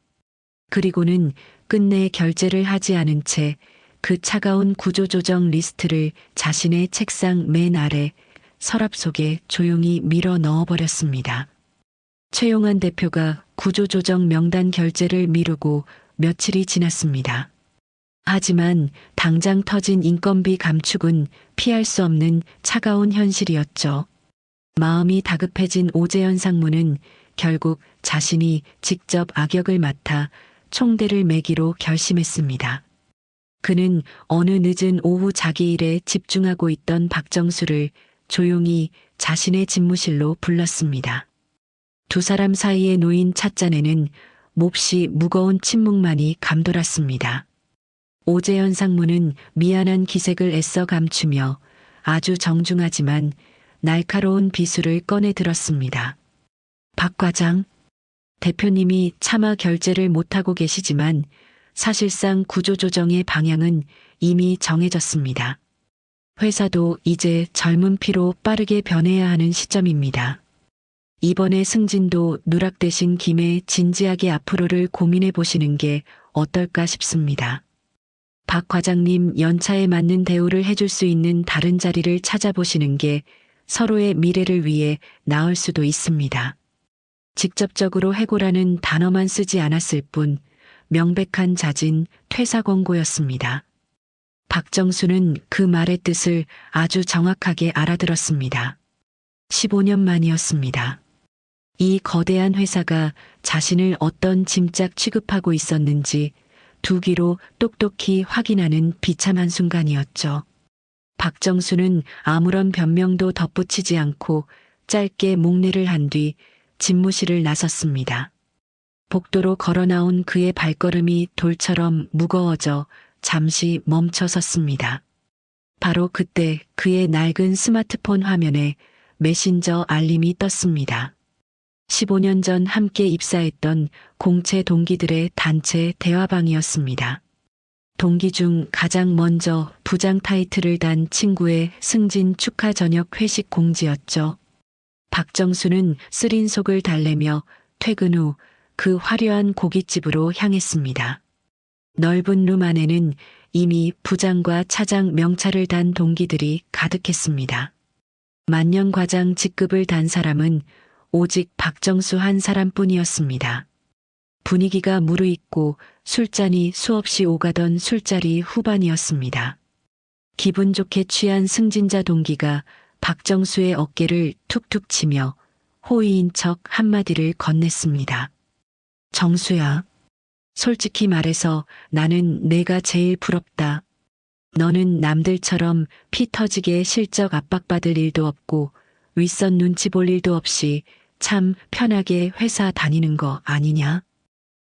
그리고는 끝내 결제를 하지 않은 채 그 차가운 구조조정 리스트를 자신의 책상 맨 아래 서랍 속에 조용히 밀어 넣어버렸습니다. 최용환 대표가 구조조정 명단 결제를 미루고 며칠이 지났습니다. 하지만 당장 터진 인건비 감축은 피할 수 없는 차가운 현실이었죠. 마음이 다급해진 오재현 상무는 결국 자신이 직접 악역을 맡아 총대를 매기로 결심했습니다. 그는 어느 늦은 오후 자기 일에 집중하고 있던 박정수를 조용히 자신의 집무실로 불렀습니다. 두 사람 사이에 놓인 찻잔에는 몹시 무거운 침묵만이 감돌았습니다. 오재현 상무는 미안한 기색을 애써 감추며 아주 정중하지만 날카로운 비수를 꺼내 들었습니다. 박 과장, 대표님이 차마 결재를 못하고 계시지만 사실상 구조조정의 방향은 이미 정해졌습니다. 회사도 이제 젊은 피로 빠르게 변해야 하는 시점입니다. 이번에 승진도 누락되신 김에 진지하게 앞으로를 고민해 보시는 게 어떨까 싶습니다. 박 과장님 연차에 맞는 대우를 해줄 수 있는 다른 자리를 찾아보시는 게 서로의 미래를 위해 나을 수도 있습니다. 직접적으로 해고라는 단어만 쓰지 않았을 뿐 명백한 자진 퇴사 권고였습니다. 박정수는 그 말의 뜻을 아주 정확하게 알아들었습니다. 15년 만이었습니다. 이 거대한 회사가 자신을 어떤 짐짝 취급하고 있었는지 두 귀로 똑똑히 확인하는 비참한 순간이었죠. 박정수는 아무런 변명도 덧붙이지 않고 짧게 목례를 한 뒤 집무실을 나섰습니다. 복도로 걸어 나온 그의 발걸음이 돌처럼 무거워져 잠시 멈춰 섰습니다. 바로 그때 그의 낡은 스마트폰 화면에 메신저 알림이 떴습니다. 15년 전 함께 입사했던 공채 동기들의 단체 대화방이었습니다. 동기 중 가장 먼저 부장 타이틀을 단 친구의 승진 축하 저녁 회식 공지였죠. 박정수는 쓰린 속을 달래며 퇴근 후 그 화려한 고깃집으로 향했습니다. 넓은 룸 안에는 이미 부장과 차장 명찰을 단 동기들이 가득했습니다. 만년 과장 직급을 단 사람은 오직 박정수 한 사람뿐이었습니다. 분위기가 무르익고 술잔이 수없이 오가던 술자리 후반이었습니다. 기분 좋게 취한 승진자 동기가 박정수의 어깨를 툭툭 치며 호의인 척 한마디를 건넸습니다. 정수야, 솔직히 말해서 나는 내가 제일 부럽다. 너는 남들처럼 피 터지게 실적 압박받을 일도 없고 윗선 눈치 볼 일도 없이 참 편하게 회사 다니는 거 아니냐?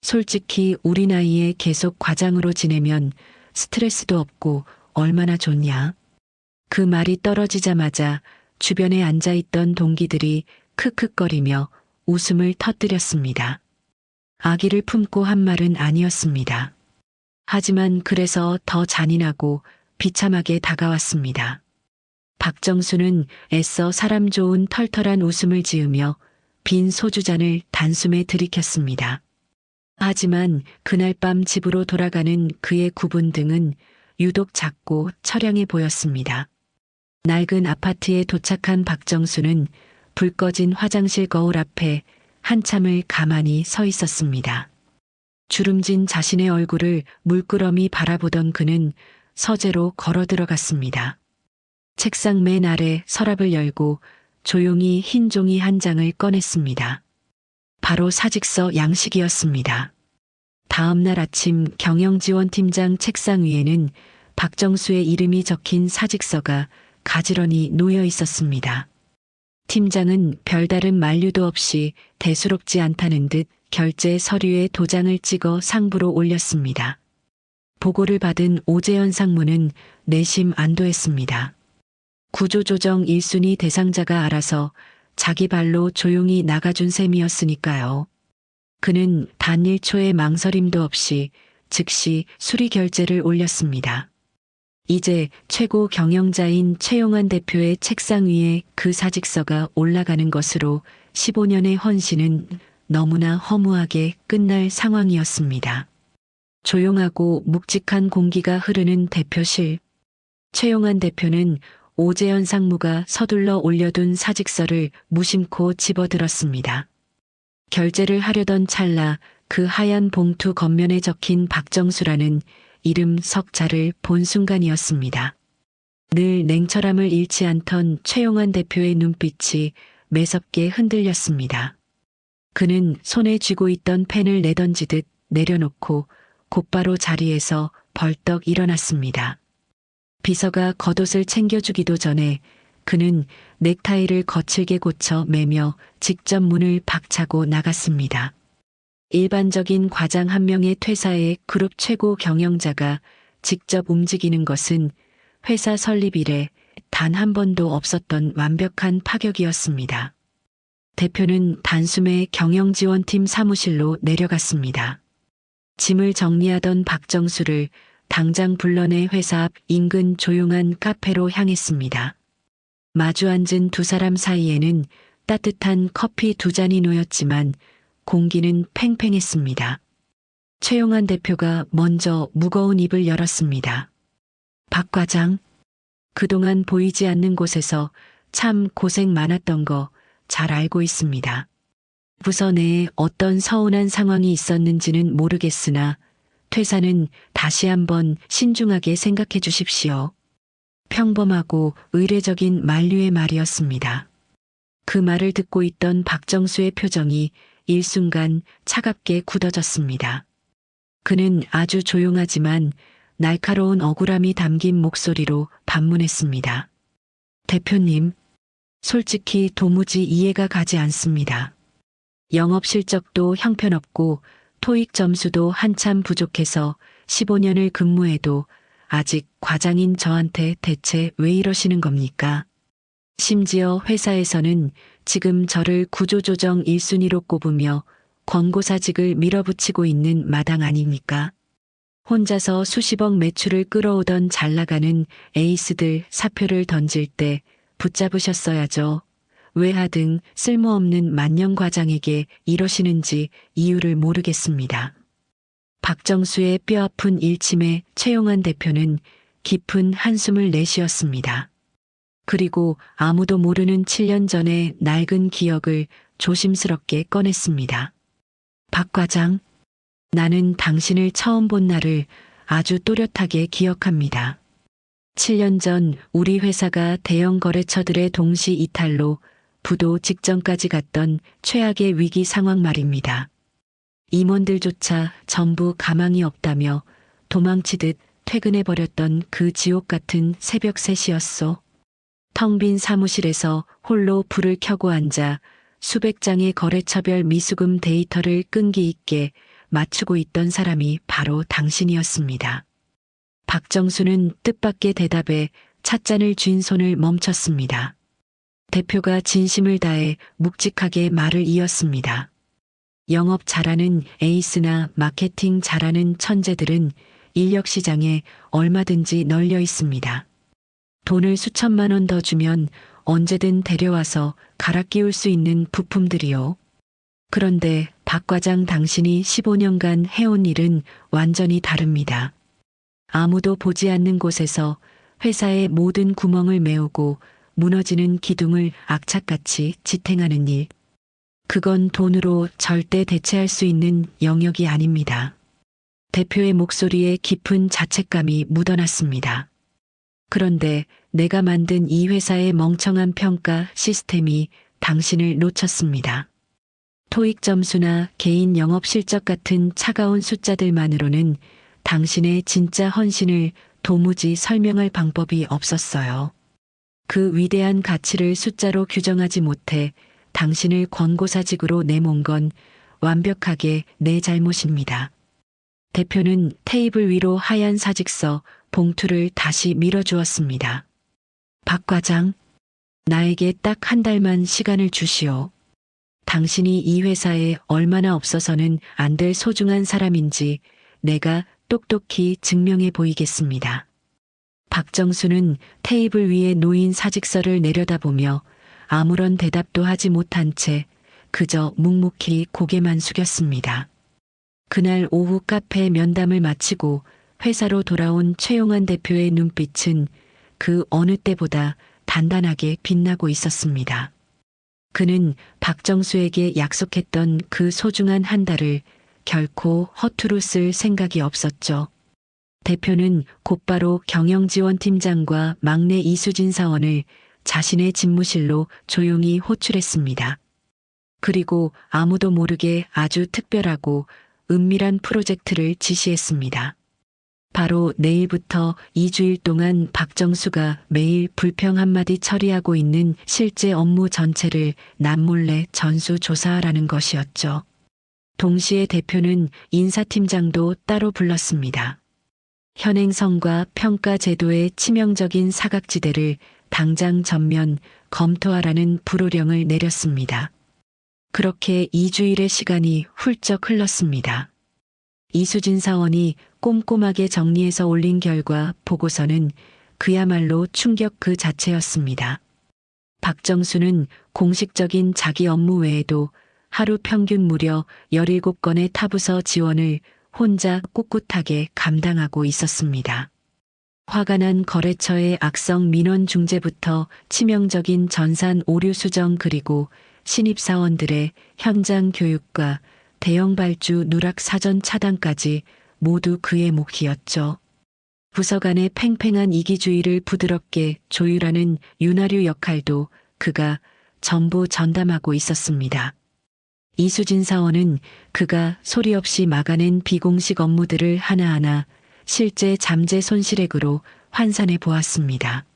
솔직히 우리 나이에 계속 과장으로 지내면 스트레스도 없고 얼마나 좋냐? 그 말이 떨어지자마자 주변에 앉아있던 동기들이 크크거리며 웃음을 터뜨렸습니다. 아기를 품고 한 말은 아니었습니다. 하지만 그래서 더 잔인하고 비참하게 다가왔습니다. 박정수는 애써 사람 좋은 털털한 웃음을 지으며 빈 소주잔을 단숨에 들이켰습니다. 하지만 그날 밤 집으로 돌아가는 그의 굽은 등은 유독 작고 처량해 보였습니다. 낡은 아파트에 도착한 박정수는 불 꺼진 화장실 거울 앞에 한참을 가만히 서 있었습니다. 주름진 자신의 얼굴을 물끄러미 바라보던 그는 서재로 걸어 들어갔습니다. 책상 맨 아래 서랍을 열고 조용히 흰 종이 한 장을 꺼냈습니다. 바로 사직서 양식이었습니다. 다음 날 아침 경영지원팀장 책상 위에는 박정수의 이름이 적힌 사직서가 가지런히 놓여 있었습니다. 팀장은 별다른 만류도 없이 대수롭지 않다는 듯 결제 서류에 도장을 찍어 상부로 올렸습니다. 보고를 받은 오재현 상무는 내심 안도했습니다. 구조조정 1순위 대상자가 알아서 자기 발로 조용히 나가준 셈이었으니까요. 그는 단 1초의 망설임도 없이 즉시 수리 결제를 올렸습니다. 이제 최고 경영자인 최용환 대표의 책상 위에 그 사직서가 올라가는 것으로 15년의 헌신은 너무나 허무하게 끝날 상황이었습니다. 조용하고 묵직한 공기가 흐르는 대표실. 최용환 대표는 오재현 상무가 서둘러 올려둔 사직서를 무심코 집어들었습니다. 결제를 하려던 찰나 그 하얀 봉투 겉면에 적힌 박정수라는 이름 석자를 본 순간이었습니다. 늘 냉철함을 잃지 않던 최용환 대표의 눈빛이 매섭게 흔들렸습니다. 그는 손에 쥐고 있던 펜을 내던지듯 내려놓고 곧바로 자리에서 벌떡 일어났습니다. 비서가 겉옷을 챙겨주기도 전에 그는 넥타이를 거칠게 고쳐 매며 직접 문을 박차고 나갔습니다. 일반적인 과장 한 명의 퇴사에 그룹 최고 경영자가 직접 움직이는 것은 회사 설립 이래 단 한 번도 없었던 완벽한 파격이었습니다. 대표는 단숨에 경영지원팀 사무실로 내려갔습니다. 짐을 정리하던 박정수를 당장 불러내 회사 앞 인근 조용한 카페로 향했습니다. 마주 앉은 두 사람 사이에는 따뜻한 커피 두 잔이 놓였지만 공기는 팽팽했습니다. 최용환 대표가 먼저 무거운 입을 열었습니다. 박 과장, 그동안 보이지 않는 곳에서 참 고생 많았던 거 잘 알고 있습니다. 부서 내에 어떤 서운한 상황이 있었는지는 모르겠으나 퇴사는 다시 한번 신중하게 생각해 주십시오. 평범하고 의례적인 만류의 말이었습니다. 그 말을 듣고 있던 박정수의 표정이 일순간 차갑게 굳어졌습니다. 그는 아주 조용하지만 날카로운 억울함이 담긴 목소리로 반문했습니다. 대표님, 솔직히 도무지 이해가 가지 않습니다. 영업 실적도 형편없고 토익 점수도 한참 부족해서 15년을 근무해도 아직 과장인 저한테 대체 왜 이러시는 겁니까? 심지어 회사에서는 지금 저를 구조조정 1순위로 꼽으며 권고사직을 밀어붙이고 있는 마당 아닙니까? 혼자서 수십억 매출을 끌어오던 잘나가는 에이스들 사표를 던질 때 붙잡으셨어야죠. 왜 하등 쓸모없는 만년 과장에게 이러시는지 이유를 모르겠습니다. 박정수의 뼈아픈 일침에 최용환 대표는 깊은 한숨을 내쉬었습니다. 그리고 아무도 모르는 7년 전의 낡은 기억을 조심스럽게 꺼냈습니다. 박 과장, 나는 당신을 처음 본 날을 아주 또렷하게 기억합니다. 7년 전 우리 회사가 대형 거래처들의 동시 이탈로 부도 직전까지 갔던 최악의 위기 상황 말입니다. 임원들조차 전부 가망이 없다며 도망치듯 퇴근해버렸던 그 지옥 같은 새벽 3시였소. 텅 빈 사무실에서 홀로 불을 켜고 앉아 수백 장의 거래처별 미수금 데이터를 끈기 있게 맞추고 있던 사람이 바로 당신이었습니다. 박정수는 뜻밖의 대답에 찻잔을 쥔 손을 멈췄습니다. 대표가 진심을 다해 묵직하게 말을 이었습니다. 영업 잘하는 에이스나 마케팅 잘하는 천재들은 인력 시장에 얼마든지 널려 있습니다. 돈을 수천만 원 더 주면 언제든 데려와서 갈아 끼울 수 있는 부품들이요. 그런데 박 과장 당신이 15년간 해온 일은 완전히 다릅니다. 아무도 보지 않는 곳에서 회사의 모든 구멍을 메우고 무너지는 기둥을 악착같이 지탱하는 일. 그건 돈으로 절대 대체할 수 있는 영역이 아닙니다. 대표의 목소리에 깊은 자책감이 묻어났습니다. 그런데 내가 만든 이 회사의 멍청한 평가 시스템이 당신을 놓쳤습니다. 토익 점수나 개인 영업 실적 같은 차가운 숫자들만으로는 당신의 진짜 헌신을 도무지 설명할 방법이 없었어요. 그 위대한 가치를 숫자로 규정하지 못해 당신을 권고사직으로 내몬 건 완벽하게 내 잘못입니다. 대표는 테이블 위로 하얀 사직서 봉투를 다시 밀어주었습니다. 박 과장, 나에게 딱 한 달만 시간을 주시오. 당신이 이 회사에 얼마나 없어서는 안 될 소중한 사람인지 내가 똑똑히 증명해 보이겠습니다. 박정수는 테이블 위에 놓인 사직서를 내려다보며 아무런 대답도 하지 못한 채 그저 묵묵히 고개만 숙였습니다. 그날 오후 카페 면담을 마치고 회사로 돌아온 최용환 대표의 눈빛은 그 어느 때보다 단단하게 빛나고 있었습니다. 그는 박정수에게 약속했던 그 소중한 한 달을 결코 허투루 쓸 생각이 없었죠. 대표는 곧바로 경영지원팀장과 막내 이수진 사원을 자신의 집무실로 조용히 호출했습니다. 그리고 아무도 모르게 아주 특별하고 은밀한 프로젝트를 지시했습니다. 바로 내일부터 2주일 동안 박정수가 매일 불평 한마디 처리하고 있는 실제 업무 전체를 남몰래 전수조사하라는 것이었죠. 동시에 대표는 인사팀장도 따로 불렀습니다. 현행성과 평가 제도의 치명적인 사각지대를 당장 전면 검토하라는 불호령을 내렸습니다. 그렇게 2주일의 시간이 훌쩍 흘렀습니다. 이수진 사원이 꼼꼼하게 정리해서 올린 결과 보고서는 그야말로 충격 그 자체였습니다. 박정수는 공식적인 자기 업무 외에도 하루 평균 무려 17건의 타부서 지원을 혼자 꿋꿋하게 감당하고 있었습니다. 화가 난 거래처의 악성 민원 중재부터 치명적인 전산 오류 수정 그리고 신입사원들의 현장 교육과 대형 발주 누락 사전 차단까지 모두 그의 몫이었죠. 부서 간의 팽팽한 이기주의를 부드럽게 조율하는 윤활유 역할도 그가 전부 전담하고 있었습니다. 이수진 사원은 그가 소리 없이 막아낸 비공식 업무들을 하나하나 실제 잠재 손실액으로 환산해 보았습니다.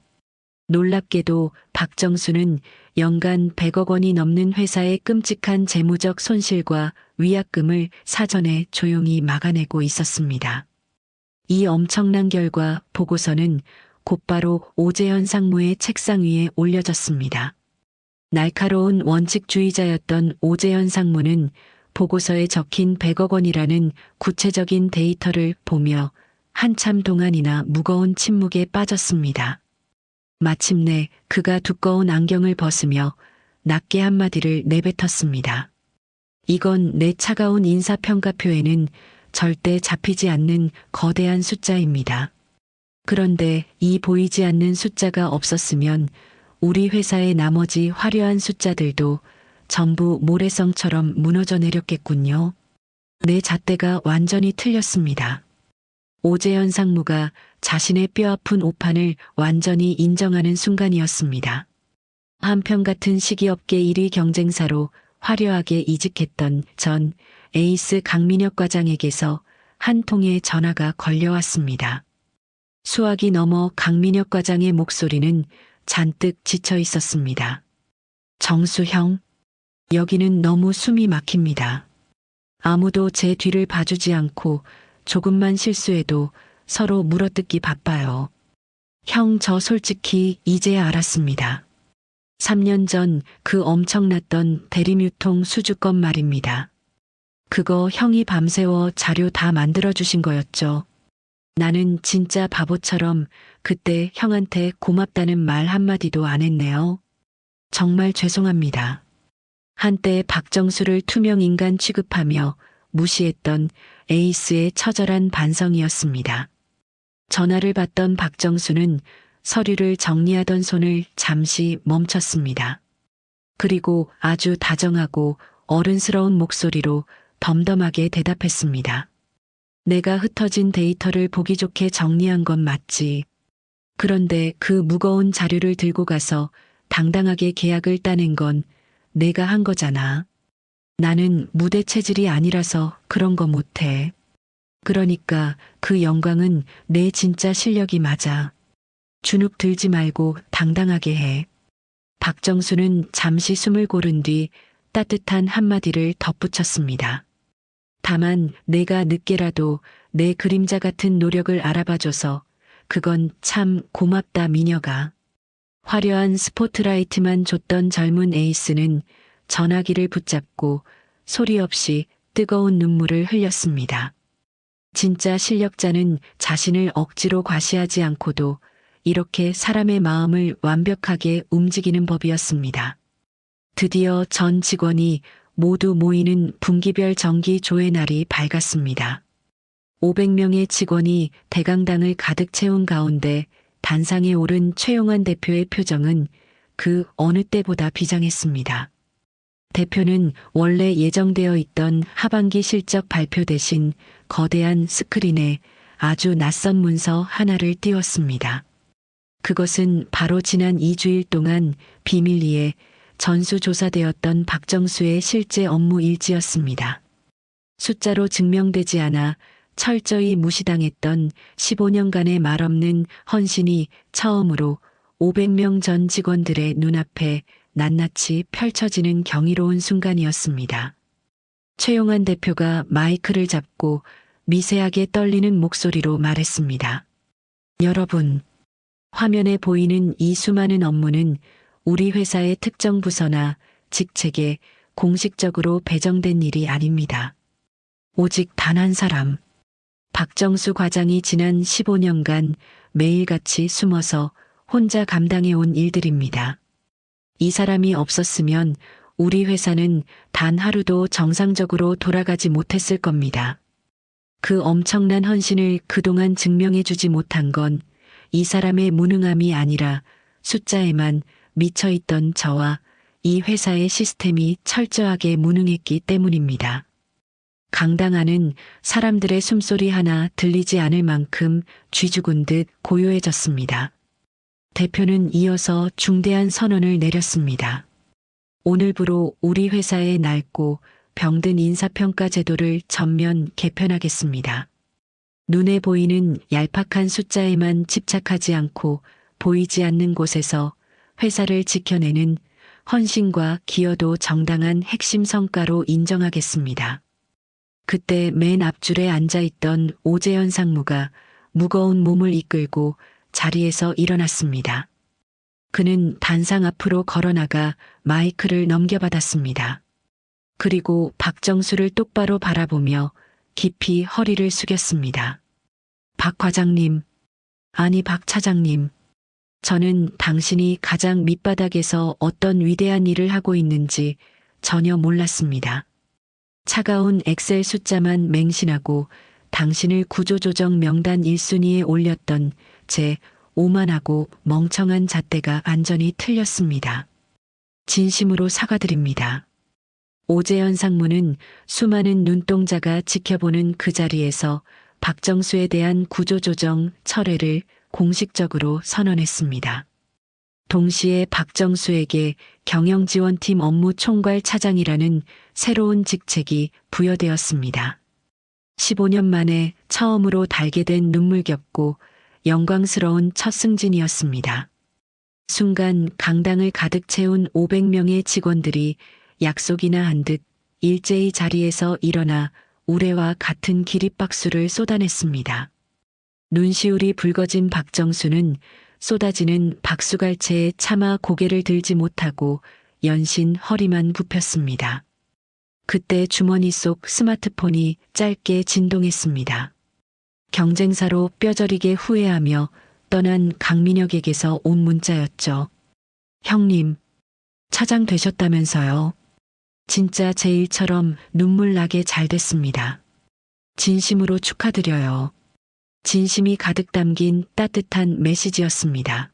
놀랍게도 박정수는 연간 100억 원이 넘는 회사의 끔찍한 재무적 손실과 위약금을 사전에 조용히 막아내고 있었습니다. 이 엄청난 결과 보고서는 곧바로 오재현 상무의 책상 위에 올려졌습니다. 날카로운 원칙주의자였던 오재현 상무는 보고서에 적힌 100억 원이라는 구체적인 데이터를 보며 한참 동안이나 무거운 침묵에 빠졌습니다. 마침내 그가 두꺼운 안경을 벗으며 낮게 한마디를 내뱉었습니다. 이건 내 차가운 인사평가표에는 절대 잡히지 않는 거대한 숫자입니다. 그런데 이 보이지 않는 숫자가 없었으면 우리 회사의 나머지 화려한 숫자들도 전부 모래성처럼 무너져 내렸겠군요. 내 잣대가 완전히 틀렸습니다. 오재현 상무가 자신의 뼈아픈 오판을 완전히 인정하는 순간이었습니다. 한편같은 시기업계 1위 경쟁사로 화려하게 이직했던 전 에이스 강민혁 과장에게서 한 통의 전화가 걸려왔습니다. 수화기 넘어 강민혁 과장의 목소리는 잔뜩 지쳐 있었습니다. 정수 형, 여기는 너무 숨이 막힙니다. 아무도 제 뒤를 봐주지 않고 조금만 실수해도 서로 물어뜯기 바빠요. 형, 저 솔직히 이제 알았습니다. 3년 전 그 엄청났던 대림유통 수주건 말입니다. 그거 형이 밤새워 자료 다 만들어주신 거였죠. 나는 진짜 바보처럼 그때 형한테 고맙다는 말 한마디도 안 했네요. 정말 죄송합니다. 한때 박정수를 투명 인간 취급하며 무시했던 에이스의 처절한 반성이었습니다. 전화를 받던 박정수는 서류를 정리하던 손을 잠시 멈췄습니다. 그리고 아주 다정하고 어른스러운 목소리로 덤덤하게 대답했습니다. 내가 흩어진 데이터를 보기 좋게 정리한 건 맞지. 그런데 그 무거운 자료를 들고 가서 당당하게 계약을 따낸 건 내가 한 거잖아. 나는 무대 체질이 아니라서 그런 거 못해. 그러니까 그 영광은 내 진짜 실력이 맞아. 주눅 들지 말고 당당하게 해. 박정수는 잠시 숨을 고른 뒤 따뜻한 한마디를 덧붙였습니다. 다만 내가 늦게라도 내 그림자 같은 노력을 알아봐줘서 그건 참 고맙다 미녀가. 화려한 스포트라이트만 줬던 젊은 에이스는 전화기를 붙잡고 소리 없이 뜨거운 눈물을 흘렸습니다. 진짜 실력자는 자신을 억지로 과시하지 않고도 이렇게 사람의 마음을 완벽하게 움직이는 법이었습니다. 드디어 전 직원이 모두 모이는 분기별 정기 조회 날이 밝았습니다. 500명의 직원이 대강당을 가득 채운 가운데 단상에 오른 최용환 대표의 표정은 그 어느 때보다 비장했습니다. 대표는 원래 예정되어 있던 하반기 실적 발표 대신 거대한 스크린에 아주 낯선 문서 하나를 띄웠습니다. 그것은 바로 지난 2주일 동안 비밀리에 전수조사되었던 박정수의 실제 업무 일지였습니다. 숫자로 증명되지 않아 철저히 무시당했던 15년간의 말없는 헌신이 처음으로 500명 전 직원들의 눈앞에 낱낱이 펼쳐지는 경이로운 순간이었습니다. 최용환 대표가 마이크를 잡고 미세하게 떨리는 목소리로 말했습니다. 여러분, 화면에 보이는 이 수많은 업무는 우리 회사의 특정 부서나 직책에 공식적으로 배정된 일이 아닙니다. 오직 단 한 사람, 박정수 과장이 지난 15년간 매일같이 숨어서 혼자 감당해온 일들입니다. 이 사람이 없었으면 우리 회사는 단 하루도 정상적으로 돌아가지 못했을 겁니다. 그 엄청난 헌신을 그동안 증명해주지 못한 건 이 사람의 무능함이 아니라 숫자에만 미쳐있던 저와 이 회사의 시스템이 철저하게 무능했기 때문입니다. 강당안은 사람들의 숨소리 하나 들리지 않을 만큼 쥐죽은 듯 고요해졌습니다. 대표는 이어서 중대한 선언을 내렸습니다. 오늘부로 우리 회사의 낡고 병든 인사평가 제도를 전면 개편하겠습니다. 눈에 보이는 얄팍한 숫자에만 집착하지 않고 보이지 않는 곳에서 회사를 지켜내는 헌신과 기여도 정당한 핵심 성과로 인정하겠습니다. 그때 맨 앞줄에 앉아있던 오재현 상무가 무거운 몸을 이끌고 자리에서 일어났습니다. 그는 단상 앞으로 걸어나가 마이크를 넘겨받았습니다. 그리고 박정수를 똑바로 바라보며 깊이 허리를 숙였습니다. 박 과장님, 아니 박 차장님, 저는 당신이 가장 밑바닥에서 어떤 위대한 일을 하고 있는지 전혀 몰랐습니다. 차가운 엑셀 숫자만 맹신하고 당신을 구조조정 명단 1순위에 올렸던 제 오만하고 멍청한 잣대가 완전히 틀렸습니다. 진심으로 사과드립니다. 오재현 상무는 수많은 눈동자가 지켜보는 그 자리에서 박정수에 대한 구조조정 철회를 공식적으로 선언했습니다. 동시에 박정수에게 경영지원팀 업무 총괄 차장이라는 새로운 직책이 부여되었습니다. 15년 만에 처음으로 달게 된 눈물겹고 영광스러운 첫 승진이었습니다. 순간 강당을 가득 채운 500명의 직원들이 약속이나 한 듯 일제히 자리에서 일어나 우레와 같은 기립박수를 쏟아냈습니다. 눈시울이 붉어진 박정수는 쏟아지는 박수갈채에 차마 고개를 들지 못하고 연신 허리만 굽혔습니다. 그때 주머니 속 스마트폰이 짧게 진동했습니다. 경쟁사로 뼈저리게 후회하며 떠난 강민혁에게서 온 문자였죠. 형님, 차장 되셨다면서요. 진짜 제 일처럼 눈물 나게 잘 됐습니다. 진심으로 축하드려요. 진심이 가득 담긴 따뜻한 메시지였습니다.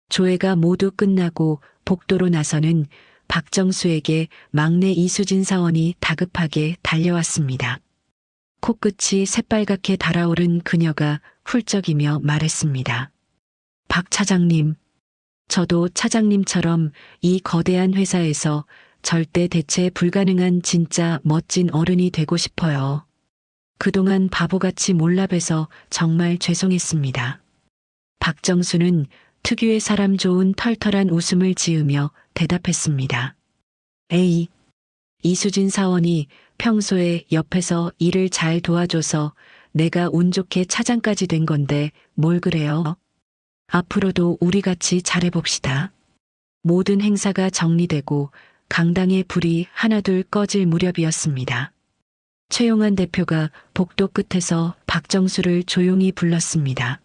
조회가 모두 끝나고 복도로 나서는 박정수에게 막내 이수진 사원이 다급하게 달려왔습니다. 코끝이 새빨갛게 달아오른 그녀가 훌쩍이며 말했습니다. 박 차장님, 저도 차장님처럼 이 거대한 회사에서 절대 대체 불가능한 진짜 멋진 어른이 되고 싶어요. 그동안 바보같이 몰라봬서 정말 죄송했습니다. 박정수는 특유의 사람 좋은 털털한 웃음을 지으며 대답했습니다. 에이, 이수진 사원이 평소에 옆에서 일을 잘 도와줘서 내가 운 좋게 차장까지 된 건데 뭘 그래요? 앞으로도 우리 같이 잘해봅시다. 모든 행사가 정리되고 강당의 불이 하나둘 꺼질 무렵이었습니다. 최용환 대표가 복도 끝에서 박정수를 조용히 불렀습니다.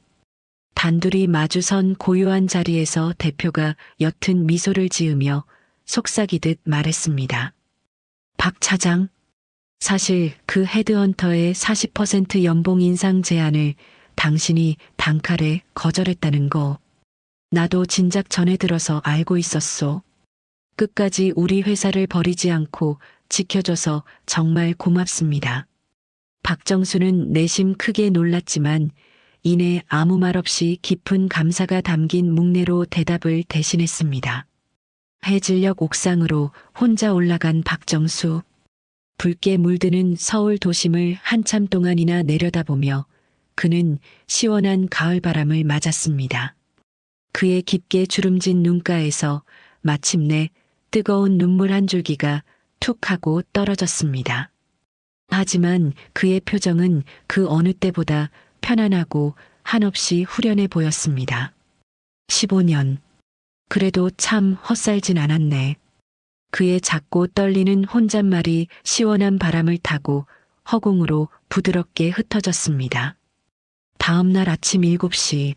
단둘이 마주선 고요한 자리에서 대표가 옅은 미소를 지으며 속삭이듯 말했습니다. 박 차장, 사실 그 헤드헌터의 40% 연봉 인상 제안을 당신이 단칼에 거절했다는 거 나도 진작 전에 들어서 알고 있었소. 끝까지 우리 회사를 버리지 않고 지켜줘서 정말 고맙습니다. 박정수는 내심 크게 놀랐지만 이내 아무 말 없이 깊은 감사가 담긴 묵내로 대답을 대신했습니다. 해질녘 옥상으로 혼자 올라간 박정수. 붉게 물드는 서울 도심을 한참 동안이나 내려다보며 그는 시원한 가을바람을 맞았습니다. 그의 깊게 주름진 눈가에서 마침내 뜨거운 눈물 한 줄기가 툭 하고 떨어졌습니다. 하지만 그의 표정은 그 어느 때보다 편안하고 한없이 후련해 보였습니다. 15년. 그래도 참 헛살진 않았네. 그의 작고 떨리는 혼잣말이 시원한 바람을 타고 허공으로 부드럽게 흩어졌습니다. 다음 날 아침 7시.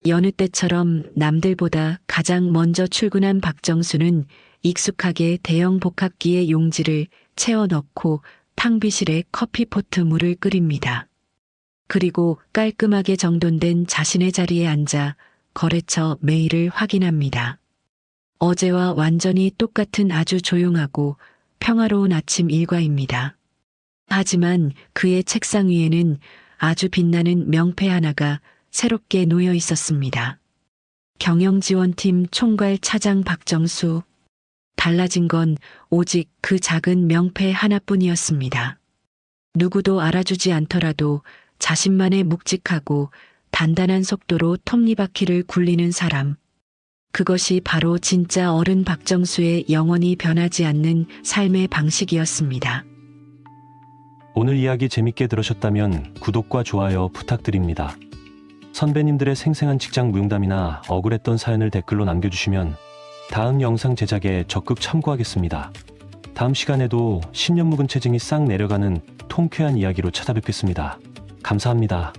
여느 때처럼 남들보다 가장 먼저 출근한 박정수는 익숙하게 대형 복합기의 용지를 채워 넣고 탕비실에 커피포트 물을 끓입니다. 그리고 깔끔하게 정돈된 자신의 자리에 앉아 거래처 메일을 확인합니다. 어제와 완전히 똑같은 아주 조용하고 평화로운 아침 일과입니다. 하지만 그의 책상 위에는 아주 빛나는 명패 하나가 새롭게 놓여 있었습니다. 경영지원팀 총괄 차장 박정수. 달라진 건 오직 그 작은 명패 하나뿐이었습니다. 누구도 알아주지 않더라도 자신만의 묵직하고 단단한 속도로 톱니바퀴를 굴리는 사람. 그것이 바로 진짜 어른 박정수의 영원히 변하지 않는 삶의 방식이었습니다. 오늘 이야기 재밌게 들으셨다면 구독과 좋아요 부탁드립니다. 선배님들의 생생한 직장 무용담이나 억울했던 사연을 댓글로 남겨주시면 다음 영상 제작에 적극 참고하겠습니다. 다음 시간에도 10년 묵은 체증이 싹 내려가는 통쾌한 이야기로 찾아뵙겠습니다. 감사합니다.